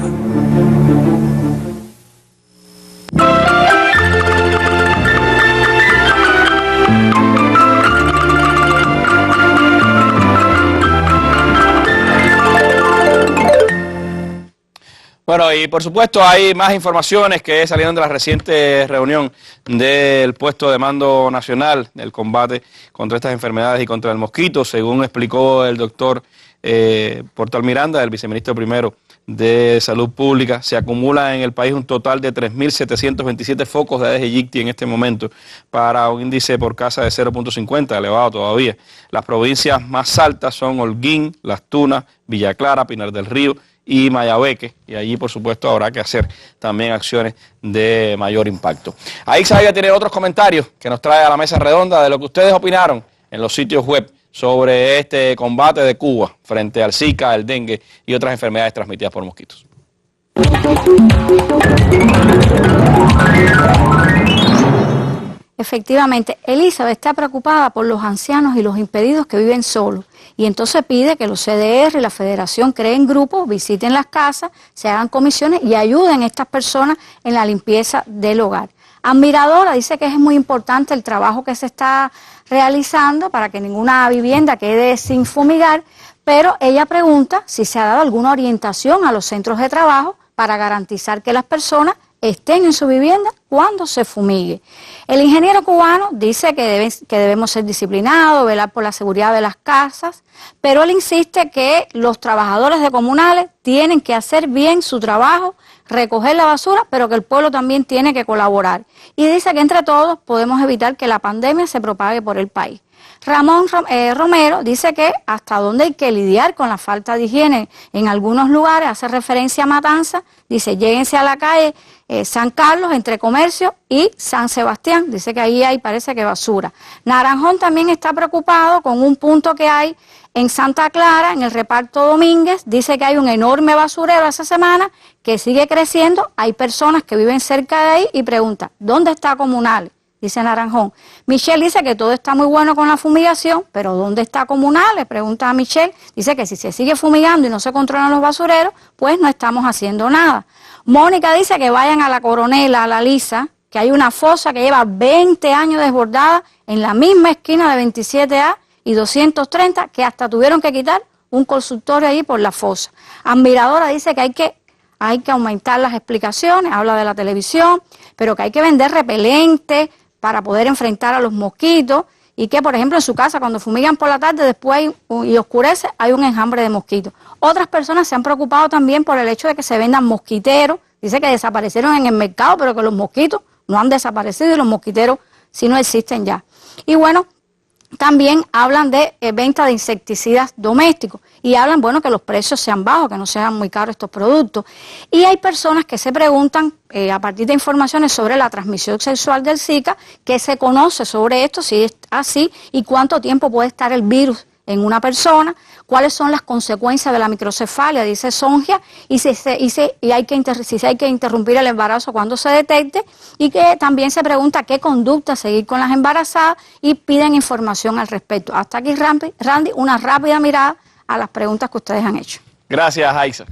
S1: Bueno, y por supuesto hay más informaciones que salieron de la reciente reunión del puesto de mando nacional del combate contra estas enfermedades y contra el mosquito, según explicó el doctor Portal Miranda, el viceministro primero de Salud Pública. Se acumula en el país un total de 3.727 focos de Aedes aegypti en este momento, para un índice por casa de 0.50, elevado todavía. Las provincias más altas son Holguín, Las Tunas, Villa Clara, Pinar del Río y Mayabeque, y allí por supuesto habrá que hacer también acciones de mayor impacto. Ahí Xavier tiene otros comentarios que nos trae a la mesa redonda de lo que ustedes opinaron en los sitios web sobre este combate de Cuba frente al Zika, el dengue y otras enfermedades transmitidas por mosquitos.
S2: Efectivamente, Elizabeth está preocupada por los ancianos y los impedidos que viven solos, y entonces pide que los CDR y la Federación creen grupos, visiten las casas, se hagan comisiones y ayuden a estas personas en la limpieza del hogar. Admiradora dice que es muy importante el trabajo que se está realizando para que ninguna vivienda quede sin fumigar, pero ella pregunta si se ha dado alguna orientación a los centros de trabajo para garantizar que las personas estén en su vivienda cuando se fumigue. El ingeniero cubano dice que debemos ser disciplinados, velar por la seguridad de las casas, pero él insiste que los trabajadores de comunales tienen que hacer bien su trabajo, recoger la basura, pero que el pueblo también tiene que colaborar. Y dice que entre todos podemos evitar que la pandemia se propague por el país. Ramón Romero dice que hasta dónde hay que lidiar con la falta de higiene en algunos lugares, hace referencia a Matanza, dice lléguense a la calle San Carlos, entre Comercio y San Sebastián, dice que ahí hay parece que basura. Naranjón también está preocupado con un punto que hay en Santa Clara, en el reparto Domínguez, dice que hay un enorme basurero esa semana que sigue creciendo, hay personas que viven cerca de ahí y preguntan, ¿dónde está Comunales? Dice Naranjón. Michelle dice que todo está muy bueno con la fumigación, pero ¿dónde está Comunales? Pregunta a Michelle. Dice que si se sigue fumigando y no se controlan los basureros, pues no estamos haciendo nada. Mónica dice que vayan a la Coronela, a la Lisa, que hay una fosa que lleva 20 años desbordada en la misma esquina de 27A y 230, que hasta tuvieron que quitar un consultorio ahí por la fosa. Admiradora dice que hay que aumentar las explicaciones, habla de la televisión, pero que hay que vender repelente para poder enfrentar a los mosquitos y que, por ejemplo, en su casa, cuando fumigan por la tarde después y oscurece, hay un enjambre de mosquitos. Otras personas se han preocupado también por el hecho de que se vendan mosquiteros. Dice que desaparecieron en el mercado, pero que los mosquitos no han desaparecido y los mosquiteros sí no existen ya. Y bueno, también hablan de venta de insecticidas domésticos y hablan, bueno, que los precios sean bajos, que no sean muy caros estos productos. Y hay personas que se preguntan, a partir de informaciones sobre la transmisión sexual del Zika, qué se conoce sobre esto, si es así, y cuánto tiempo puede estar el virus en una persona, cuáles son las consecuencias de la microcefalia, dice Sonja, y si hay que interrumpir el embarazo cuando se detecte, y que también se pregunta qué conducta seguir con las embarazadas y piden información al respecto. Hasta aquí, Randy, una rápida mirada a las preguntas que ustedes han hecho.
S1: Gracias, Aixa.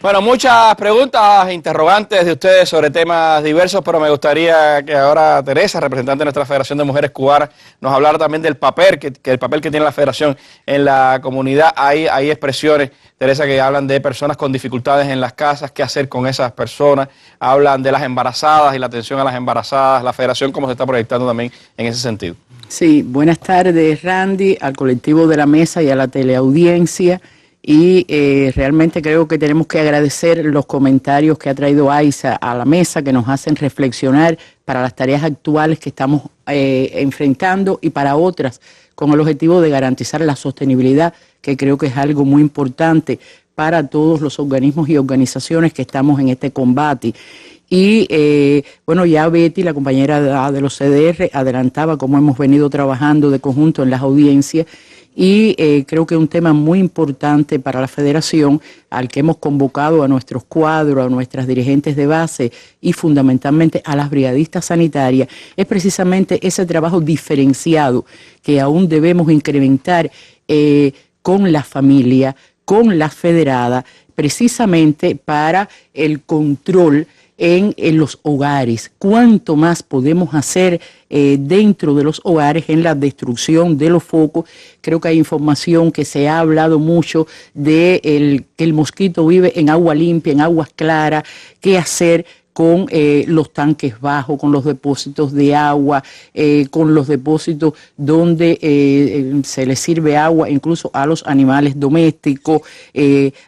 S1: Bueno, muchas preguntas, interrogantes de ustedes sobre temas diversos, pero me gustaría que ahora Teresa, representante de nuestra Federación de Mujeres Cubanas, nos hablara también del papel que tiene la Federación en la comunidad. Hay expresiones, Teresa, que hablan de personas con dificultades en las casas, qué hacer con esas personas, hablan de las embarazadas y la atención a las embarazadas, la Federación cómo se está proyectando también en ese sentido.
S10: Sí, buenas tardes, Randy, al colectivo de la mesa y a la teleaudiencia. Y realmente creo que tenemos que agradecer los comentarios que ha traído Aixa a la mesa, que nos hacen reflexionar para las tareas actuales que estamos enfrentando y para otras, con el objetivo de garantizar la sostenibilidad, que creo que es algo muy importante para todos los organismos y organizaciones que estamos en este combate. Y bueno, ya Betty, la compañera de los CDR, adelantaba cómo hemos venido trabajando de conjunto en las audiencias. Y creo que es un tema muy importante para la federación, al que hemos convocado a nuestros cuadros, a nuestras dirigentes de base y fundamentalmente a las brigadistas sanitarias, es precisamente ese trabajo diferenciado que aún debemos incrementar con la familia, con la federada, precisamente para el control en los hogares. ¿Cuánto más podemos hacer dentro de los hogares en la destrucción de los focos? Creo que hay información que se ha hablado mucho de que el mosquito vive en agua limpia, en aguas claras, qué hacer con los tanques bajos, con los depósitos de agua, con los depósitos donde se les sirve agua incluso a los animales domésticos,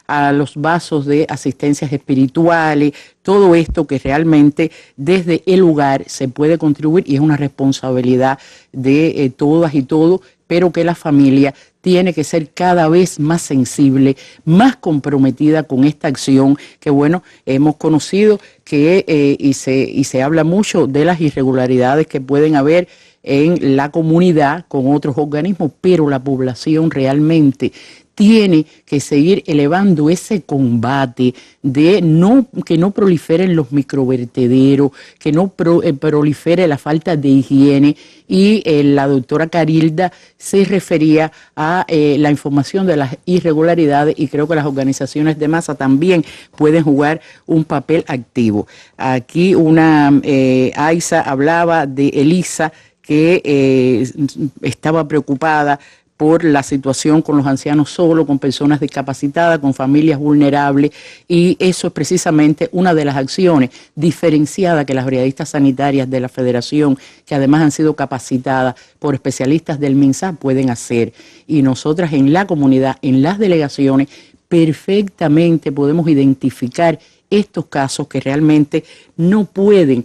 S10: a los vasos de asistencias espirituales, todo esto que realmente desde el lugar se puede contribuir y es una responsabilidad de todas y todos, pero que la familia tiene que ser cada vez más sensible, más comprometida con esta acción, que bueno, hemos conocido que y se habla mucho de las irregularidades que pueden haber en la comunidad con otros organismos, pero la población realmente tiene que seguir elevando ese combate de que no proliferen los microvertederos, que no prolifere la falta de higiene. Y la doctora Carilda se refería a la información de las irregularidades y creo que las organizaciones de masa también pueden jugar un papel activo. Aquí Aiza hablaba de Elisa, que estaba preocupada por la situación con los ancianos solos, con personas discapacitadas, con familias vulnerables, y eso es precisamente una de las acciones diferenciadas que las brigadistas sanitarias de la Federación, que además han sido capacitadas por especialistas del MINSA, pueden hacer. Y nosotras en la comunidad, en las delegaciones, perfectamente podemos identificar estos casos que realmente no pueden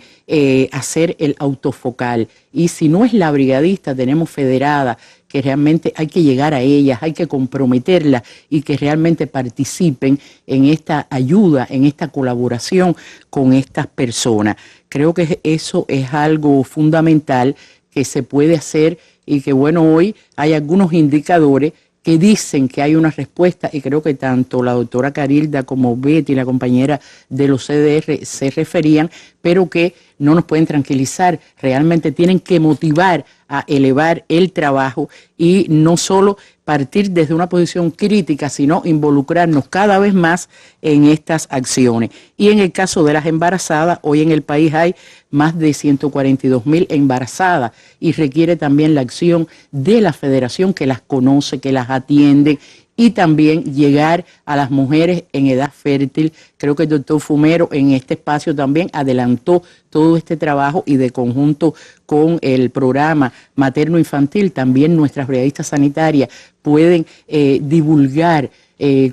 S10: hacer el autofocal. Y si no es la brigadista, tenemos federada, que realmente hay que llegar a ellas, hay que comprometerlas y que realmente participen en esta ayuda, en esta colaboración con estas personas. Creo que eso es algo fundamental que se puede hacer y que bueno, hoy hay algunos indicadores que dicen que hay una respuesta y creo que tanto la doctora Carilda como Betty, la compañera de los CDR, se referían, pero que no nos pueden tranquilizar, realmente tienen que motivar a elevar el trabajo y no solo partir desde una posición crítica, sino involucrarnos cada vez más en estas acciones. Y en el caso de las embarazadas, hoy en el país hay más de 142,000 embarazadas y requiere también la acción de la federación que las conoce, que las atiende y también llegar a las mujeres en edad fértil. Creo que el doctor Fumero en este espacio también adelantó todo este trabajo y de conjunto con el programa materno-infantil, también nuestras brigadistas sanitarias pueden divulgar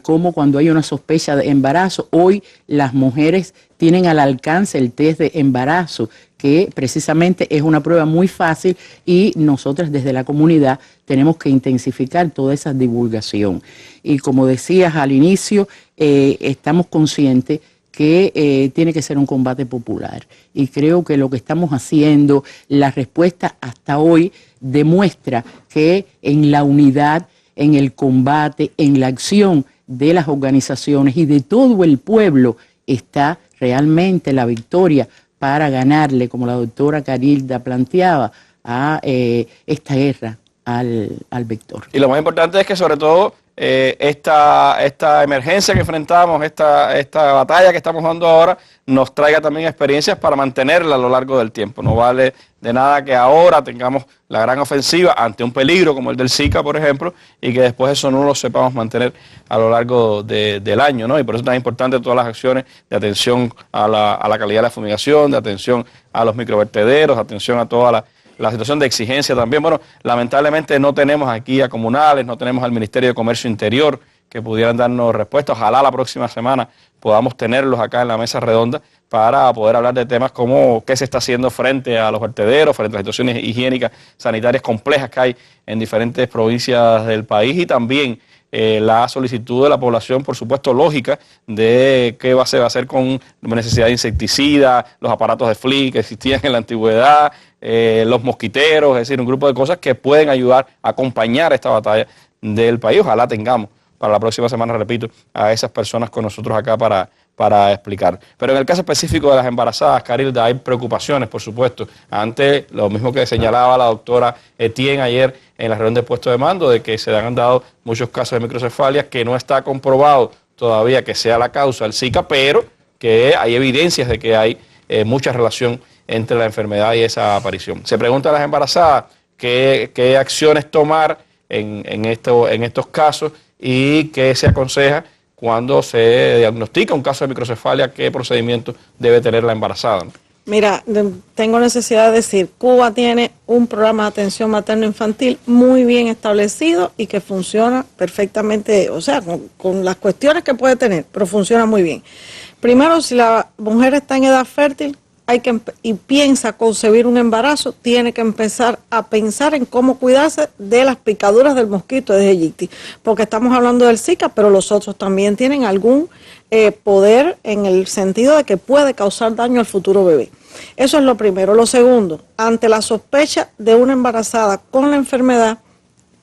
S10: cómo cuando hay una sospecha de embarazo, hoy las mujeres tienen al alcance el test de embarazo, que precisamente es una prueba muy fácil y nosotras desde la comunidad tenemos que intensificar toda esa divulgación. Y como decías al inicio, estamos conscientes que tiene que ser un combate popular. Y creo que lo que estamos haciendo, la respuesta hasta hoy demuestra que en la unidad, en el combate, en la acción de las organizaciones y de todo el pueblo está realmente la victoria para ganarle, como la doctora Carilda planteaba, a esta guerra al vector.
S1: Y lo más importante es que sobre todo esta emergencia que enfrentamos, esta batalla que estamos dando ahora, nos traiga también experiencias para mantenerla a lo largo del tiempo. No vale de nada que ahora tengamos la gran ofensiva ante un peligro como el del Zika, por ejemplo, y que después eso no lo sepamos mantener a lo largo del año, ¿no? Y por eso es tan importante todas las acciones de atención a la calidad de la fumigación, de atención a los microvertederos, de atención a toda la situación de exigencia también. Bueno, lamentablemente no tenemos aquí a comunales, no tenemos al Ministerio de Comercio Interior que pudieran darnos respuesta. Ojalá la próxima semana podamos tenerlos acá en la mesa redonda para poder hablar de temas como qué se está haciendo frente a los vertederos, frente a las situaciones higiénicas, sanitarias complejas que hay en diferentes provincias del país y también la solicitud de la población, por supuesto, lógica, de qué se va a hacer con necesidad de insecticida, los aparatos de FLI que existían en la antigüedad, los mosquiteros, es decir, un grupo de cosas que pueden ayudar a acompañar esta batalla del país. Ojalá tengamos para la próxima semana, repito, a esas personas con nosotros acá para explicar. Pero en el caso específico de las embarazadas, Carilda, hay preocupaciones, por supuesto, ante lo mismo que señalaba la doctora Etienne ayer en la reunión de puesto de mando, de que se han dado muchos casos de microcefalia, que no está comprobado todavía que sea la causa del Zika, pero que hay evidencias de que hay mucha relación entre la enfermedad y esa aparición. Se pregunta a las embarazadas qué acciones tomar en estos casos y qué se aconseja cuando se diagnostica un caso de microcefalia, qué procedimiento debe tener la embarazada, ¿no?
S3: Mira, tengo necesidad de decir, Cuba tiene un programa de atención materno-infantil muy bien establecido y que funciona perfectamente, o sea, con las cuestiones que puede tener, pero funciona muy bien. Primero, si la mujer está en edad fértil y piensa concebir un embarazo, tiene que empezar a pensar en cómo cuidarse de las picaduras del mosquito de Aedes aegypti, porque estamos hablando del Zika, pero los otros también tienen algún poder en el sentido de que puede causar daño al futuro bebé. Eso es lo primero. Lo segundo, ante la sospecha de una embarazada con la enfermedad,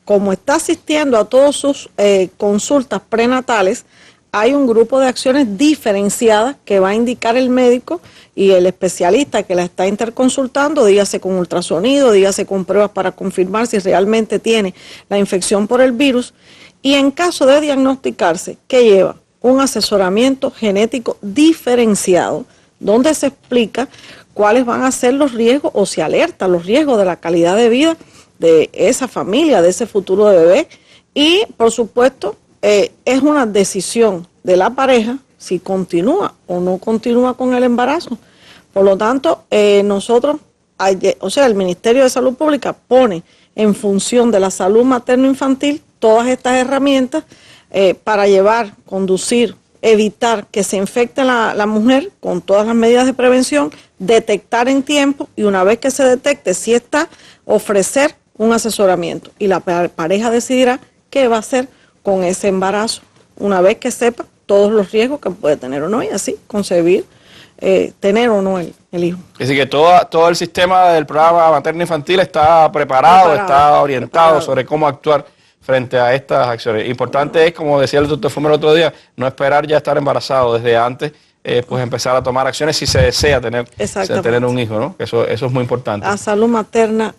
S3: como está asistiendo a todas sus consultas prenatales, hay un grupo de acciones diferenciadas que va a indicar el médico y el especialista que la está interconsultando, dígase con ultrasonido, dígase con pruebas para confirmar si realmente tiene la infección por el virus. Y en caso de diagnosticarse, ¿qué lleva? Un asesoramiento genético diferenciado, donde se explica cuáles van a ser los riesgos o se alerta los riesgos de la calidad de vida de esa familia, de ese futuro de bebé. Y, por supuesto, es una decisión de la pareja si continúa o no continúa con el embarazo. Por lo tanto, nosotros, el Ministerio de Salud Pública pone en función de la salud materno-infantil todas estas herramientas para llevar, conducir, evitar que se infecte la mujer con todas las medidas de prevención, detectar en tiempo y una vez que se detecte si está, ofrecer un asesoramiento. Y la pareja decidirá qué va a hacer con ese embarazo, una vez que sepa todos los riesgos que puede tener o no, y así concebir, tener o no el hijo.
S1: Es decir, que todo el sistema del programa materno-infantil está preparado, está orientado sobre cómo actuar frente a estas acciones. Importante es, como decía el doctor Fumer el otro día, no esperar ya estar embarazado desde antes, pues empezar a tomar acciones si se desea tener un hijo, ¿no? Eso es muy importante.
S3: A salud materna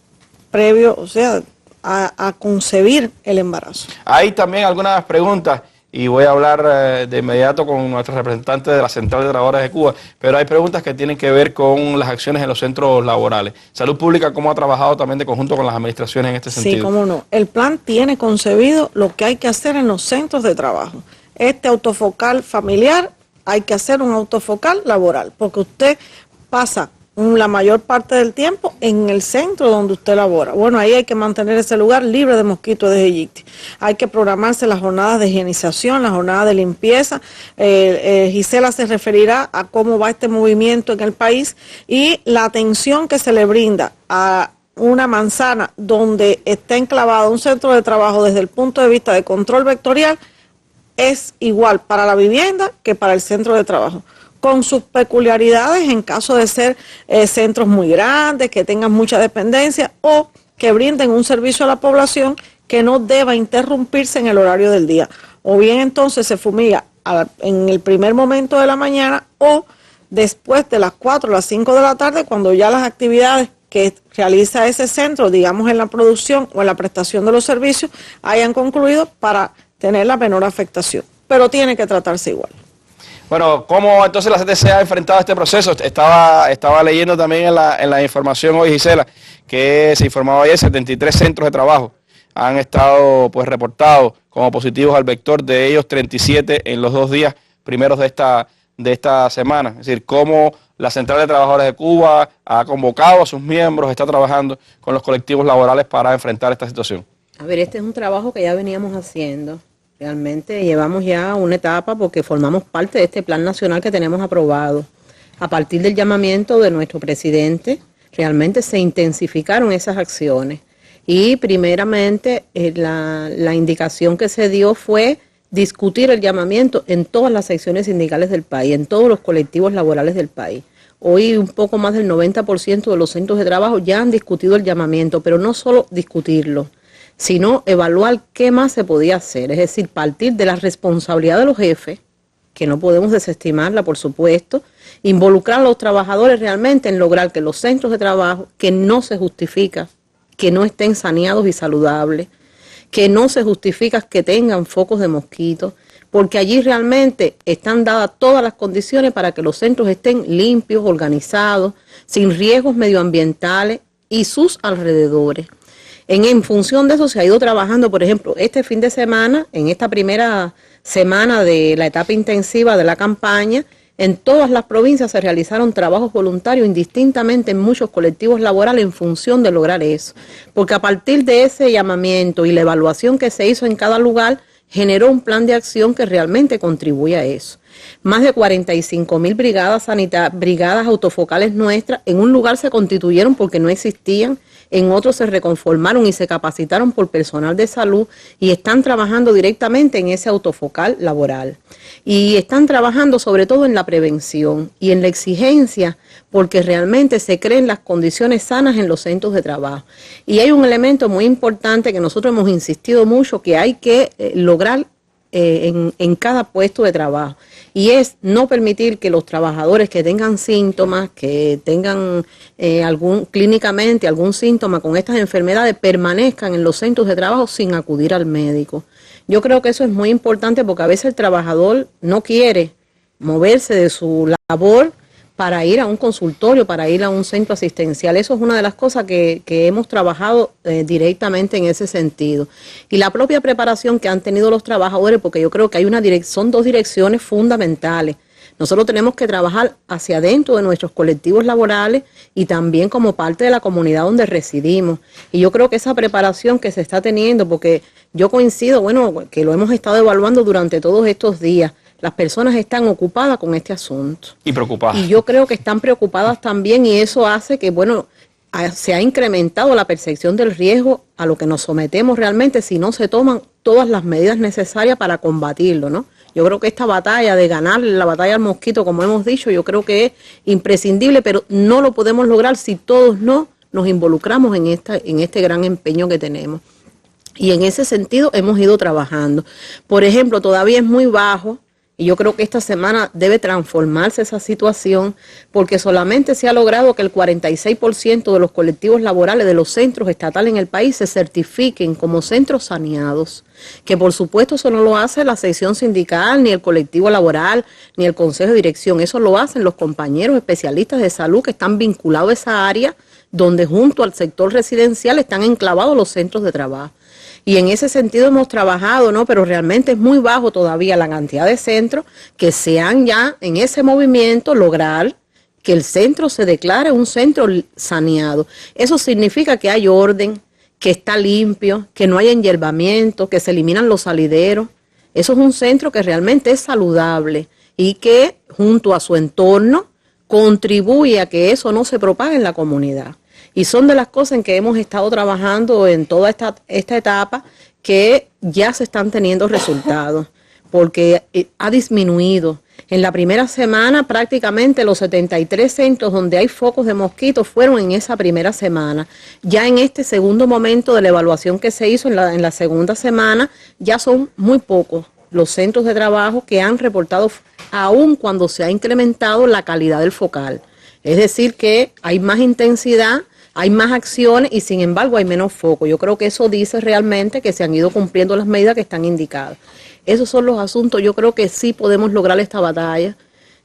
S3: previo, o sea, a concebir el embarazo.
S1: Hay también algunas preguntas y voy a hablar de inmediato con nuestro representante de la Central de Trabajadores de Cuba, pero hay preguntas que tienen que ver con las acciones en los centros laborales. Salud Pública, ¿cómo ha trabajado también de conjunto con las administraciones en este sentido?
S3: Sí, cómo no. El plan tiene concebido lo que hay que hacer en los centros de trabajo. Este autofocal familiar, hay que hacer un autofocal laboral, porque usted pasa la mayor parte del tiempo en el centro donde usted labora. Bueno, ahí hay que mantener ese lugar libre de mosquitos de Aedes aegypti. Hay que programarse las jornadas de higienización, las jornadas de limpieza. Gisela se referirá a cómo va este movimiento en el país y la atención que se le brinda a una manzana donde está enclavado un centro de trabajo desde el punto de vista de control vectorial es igual para la vivienda que para el centro de trabajo, con sus peculiaridades en caso de ser centros muy grandes, que tengan mucha dependencia o que brinden un servicio a la población que no deba interrumpirse en el horario del día. O bien entonces se fumiga en el primer momento de la mañana o después de las 4 o las 5 de la tarde, cuando ya las actividades que realiza ese centro, digamos en la producción o en la prestación de los servicios, hayan concluido para tener la menor afectación. Pero tiene que tratarse igual.
S1: Bueno, ¿cómo entonces la CTC ha enfrentado este proceso? Estaba leyendo también en la información hoy, Gisela, que se informaba ayer, 73 centros de trabajo han estado pues reportados como positivos al vector, de ellos 37 en los 2 días primeros de esta semana. Es decir, cómo la Central de Trabajadores de Cuba ha convocado a sus miembros, está trabajando con los colectivos laborales para enfrentar esta situación.
S11: A ver, este es un trabajo que ya veníamos haciendo. Realmente llevamos ya una etapa porque formamos parte de este plan nacional que tenemos aprobado. A partir del llamamiento de nuestro presidente, realmente se intensificaron esas acciones. Y primeramente la indicación que se dio fue discutir el llamamiento en todas las secciones sindicales del país, en todos los colectivos laborales del país. Hoy un poco más del 90% de los centros de trabajo ya han discutido el llamamiento, pero no solo discutirlo, sino evaluar qué más se podía hacer, es decir, partir de la responsabilidad de los jefes, que no podemos desestimarla, por supuesto, involucrar a los trabajadores realmente en lograr que los centros de trabajo, que no se justifica que no estén saneados y saludables, que no se justifica que tengan focos de mosquitos, porque allí realmente están dadas todas las condiciones para que los centros estén limpios, organizados, sin riesgos medioambientales y sus alrededores. En función de eso se ha ido trabajando, por ejemplo, este fin de semana, en esta primera semana de la etapa intensiva de la campaña, en todas las provincias se realizaron trabajos voluntarios indistintamente en muchos colectivos laborales en función de lograr eso. Porque a partir de ese llamamiento y la evaluación que se hizo en cada lugar, generó un plan de acción que realmente contribuye a eso. Más de 45.000 brigadas autofocales nuestras en un lugar se constituyeron porque no existían, en otros se reconformaron y se capacitaron por personal de salud y están trabajando directamente en ese autofocal laboral. Y están trabajando sobre todo en la prevención y en la exigencia porque realmente se creen las condiciones sanas en los centros de trabajo. Y hay un elemento muy importante que nosotros hemos insistido mucho que hay que lograr en cada puesto de trabajo, y es no permitir que los trabajadores que tengan síntomas, que tengan clínicamente algún síntoma con estas enfermedades, permanezcan en los centros de trabajo sin acudir al médico. Yo creo que eso es muy importante porque a veces el trabajador no quiere moverse de su labor para ir a un consultorio, para ir a un centro asistencial. Eso es una de las cosas que hemos trabajado directamente en ese sentido. Y la propia preparación que han tenido los trabajadores, porque yo creo que son dos direcciones fundamentales. Nosotros tenemos que trabajar hacia adentro de nuestros colectivos laborales y también como parte de la comunidad donde residimos. Y yo creo que esa preparación que se está teniendo, porque yo coincido, que lo hemos estado evaluando durante todos estos días, las personas están ocupadas con este asunto.
S1: Y preocupadas.
S11: Y yo creo que están preocupadas también y eso hace que, se ha incrementado la percepción del riesgo a lo que nos sometemos realmente si no se toman todas las medidas necesarias para combatirlo, ¿no? Yo creo que esta batalla de ganar la batalla al mosquito, como hemos dicho, yo creo que es imprescindible, pero no lo podemos lograr si todos no nos involucramos en este gran empeño que tenemos. Y en ese sentido hemos ido trabajando. Por ejemplo, todavía es muy bajo. Y yo creo que esta semana debe transformarse esa situación porque solamente se ha logrado que el 46% de los colectivos laborales de los centros estatales en el país se certifiquen como centros saneados. Que por supuesto eso no lo hace la sección sindical, ni el colectivo laboral, ni el consejo de dirección. Eso lo hacen los compañeros especialistas de salud que están vinculados a esa área donde junto al sector residencial están enclavados los centros de trabajo. Y en ese sentido hemos trabajado, ¿no? Pero realmente es muy bajo todavía la cantidad de centros que sean ya en ese movimiento lograr que el centro se declare un centro saneado. Eso significa que hay orden, que está limpio, que no hay enyerbamiento, que se eliminan los salideros. Eso es un centro que realmente es saludable y que junto a su entorno contribuye a que eso no se propague en la comunidad. Y son de las cosas en que hemos estado trabajando en toda esta etapa que ya se están teniendo resultados, porque ha disminuido. En la primera semana prácticamente los 73 centros donde hay focos de mosquitos fueron en esa primera semana. Ya en este segundo momento de la evaluación que se hizo en la segunda semana, ya son muy pocos los centros de trabajo que han reportado, aun cuando se ha incrementado la calidad del focal. Es decir, que hay más intensidad, hay más acciones y sin embargo hay menos foco. Yo creo que eso dice realmente que se han ido cumpliendo las medidas que están indicadas. Esos son los asuntos, yo creo que sí podemos lograr esta batalla.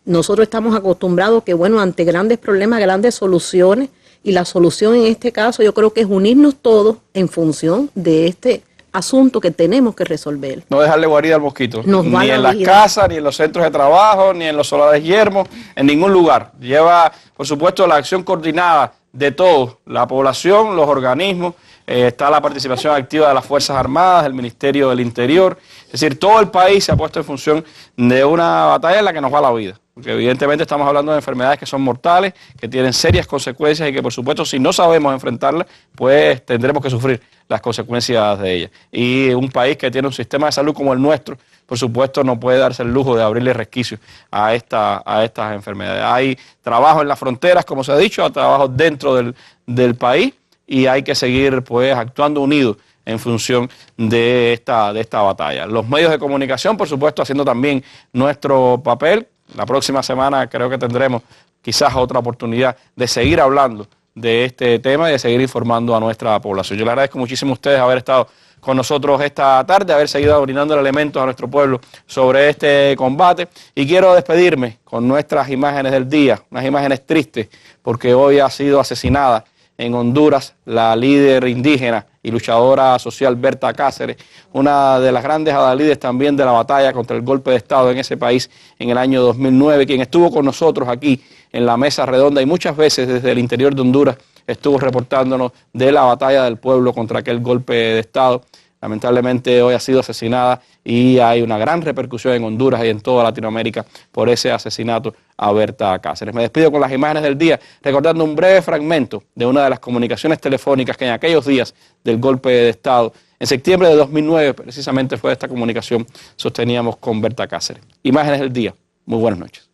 S11: Nosotros estamos acostumbrados que, ante grandes problemas, grandes soluciones, y la solución en este caso yo creo que es unirnos todos en función de este asunto que tenemos que resolver.
S1: No dejarle guarida al mosquito, ni en las casas, ni en los centros de trabajo, ni en los solares yermos, en ningún lugar. Lleva, por supuesto, la acción coordinada de todos, la población, los organismos, está la participación activa de las Fuerzas Armadas, del Ministerio del Interior, es decir, todo el país se ha puesto en función de una batalla en la que nos va la vida, porque evidentemente estamos hablando de enfermedades que son mortales, que tienen serias consecuencias y que por supuesto si no sabemos enfrentarlas, pues tendremos que sufrir las consecuencias de ella. Y un país que tiene un sistema de salud como el nuestro, por supuesto, no puede darse el lujo de abrirle resquicios a estas enfermedades. Hay trabajo en las fronteras, como se ha dicho, hay trabajo dentro del país y hay que seguir pues actuando unidos en función de esta batalla. Los medios de comunicación, por supuesto, haciendo también nuestro papel. La próxima semana creo que tendremos quizás otra oportunidad de seguir hablando de este tema y de seguir informando a nuestra población. Yo le agradezco muchísimo a ustedes haber estado con nosotros esta tarde, haber seguido brindando elementos a nuestro pueblo sobre este combate. Y quiero despedirme con nuestras imágenes del día, unas imágenes tristes, porque hoy ha sido asesinada en Honduras la líder indígena y luchadora social Berta Cáceres, una de las grandes adalides también de la batalla contra el golpe de Estado en ese país en el año 2009, quien estuvo con nosotros aquí en la mesa redonda y muchas veces desde el interior de Honduras estuvo reportándonos de la batalla del pueblo contra aquel golpe de Estado. Lamentablemente hoy ha sido asesinada y hay una gran repercusión en Honduras y en toda Latinoamérica por ese asesinato a Berta Cáceres. Me despido con las imágenes del día, recordando un breve fragmento de una de las comunicaciones telefónicas que en aquellos días del golpe de Estado, en septiembre de 2009, precisamente fue esta comunicación, sosteníamos con Berta Cáceres. Imágenes del día. Muy buenas noches.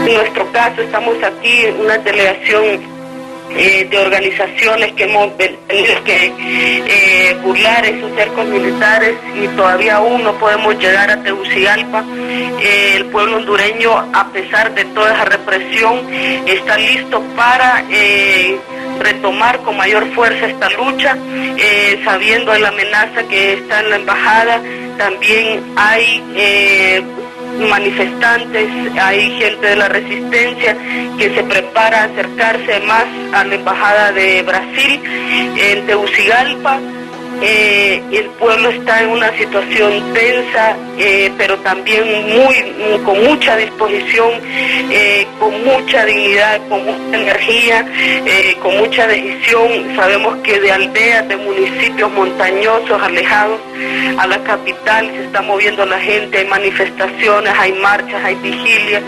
S12: En nuestro caso estamos aquí en una delegación de organizaciones que hemos tenido que burlar esos cercos militares y todavía aún no podemos llegar a Tegucigalpa. El pueblo hondureño, a pesar de toda esa represión, está listo para retomar con mayor fuerza esta lucha, sabiendo de la amenaza que está en la embajada. También hay manifestantes, hay gente de la resistencia que se prepara a acercarse más a la embajada de Brasil en Tegucigalpa. El pueblo está en una situación tensa, pero también con mucha disposición, con mucha dignidad, con mucha energía, con mucha decisión. Sabemos que de aldeas, de municipios montañosos, alejados a la capital, se está moviendo la gente, hay manifestaciones, hay marchas, hay vigilias.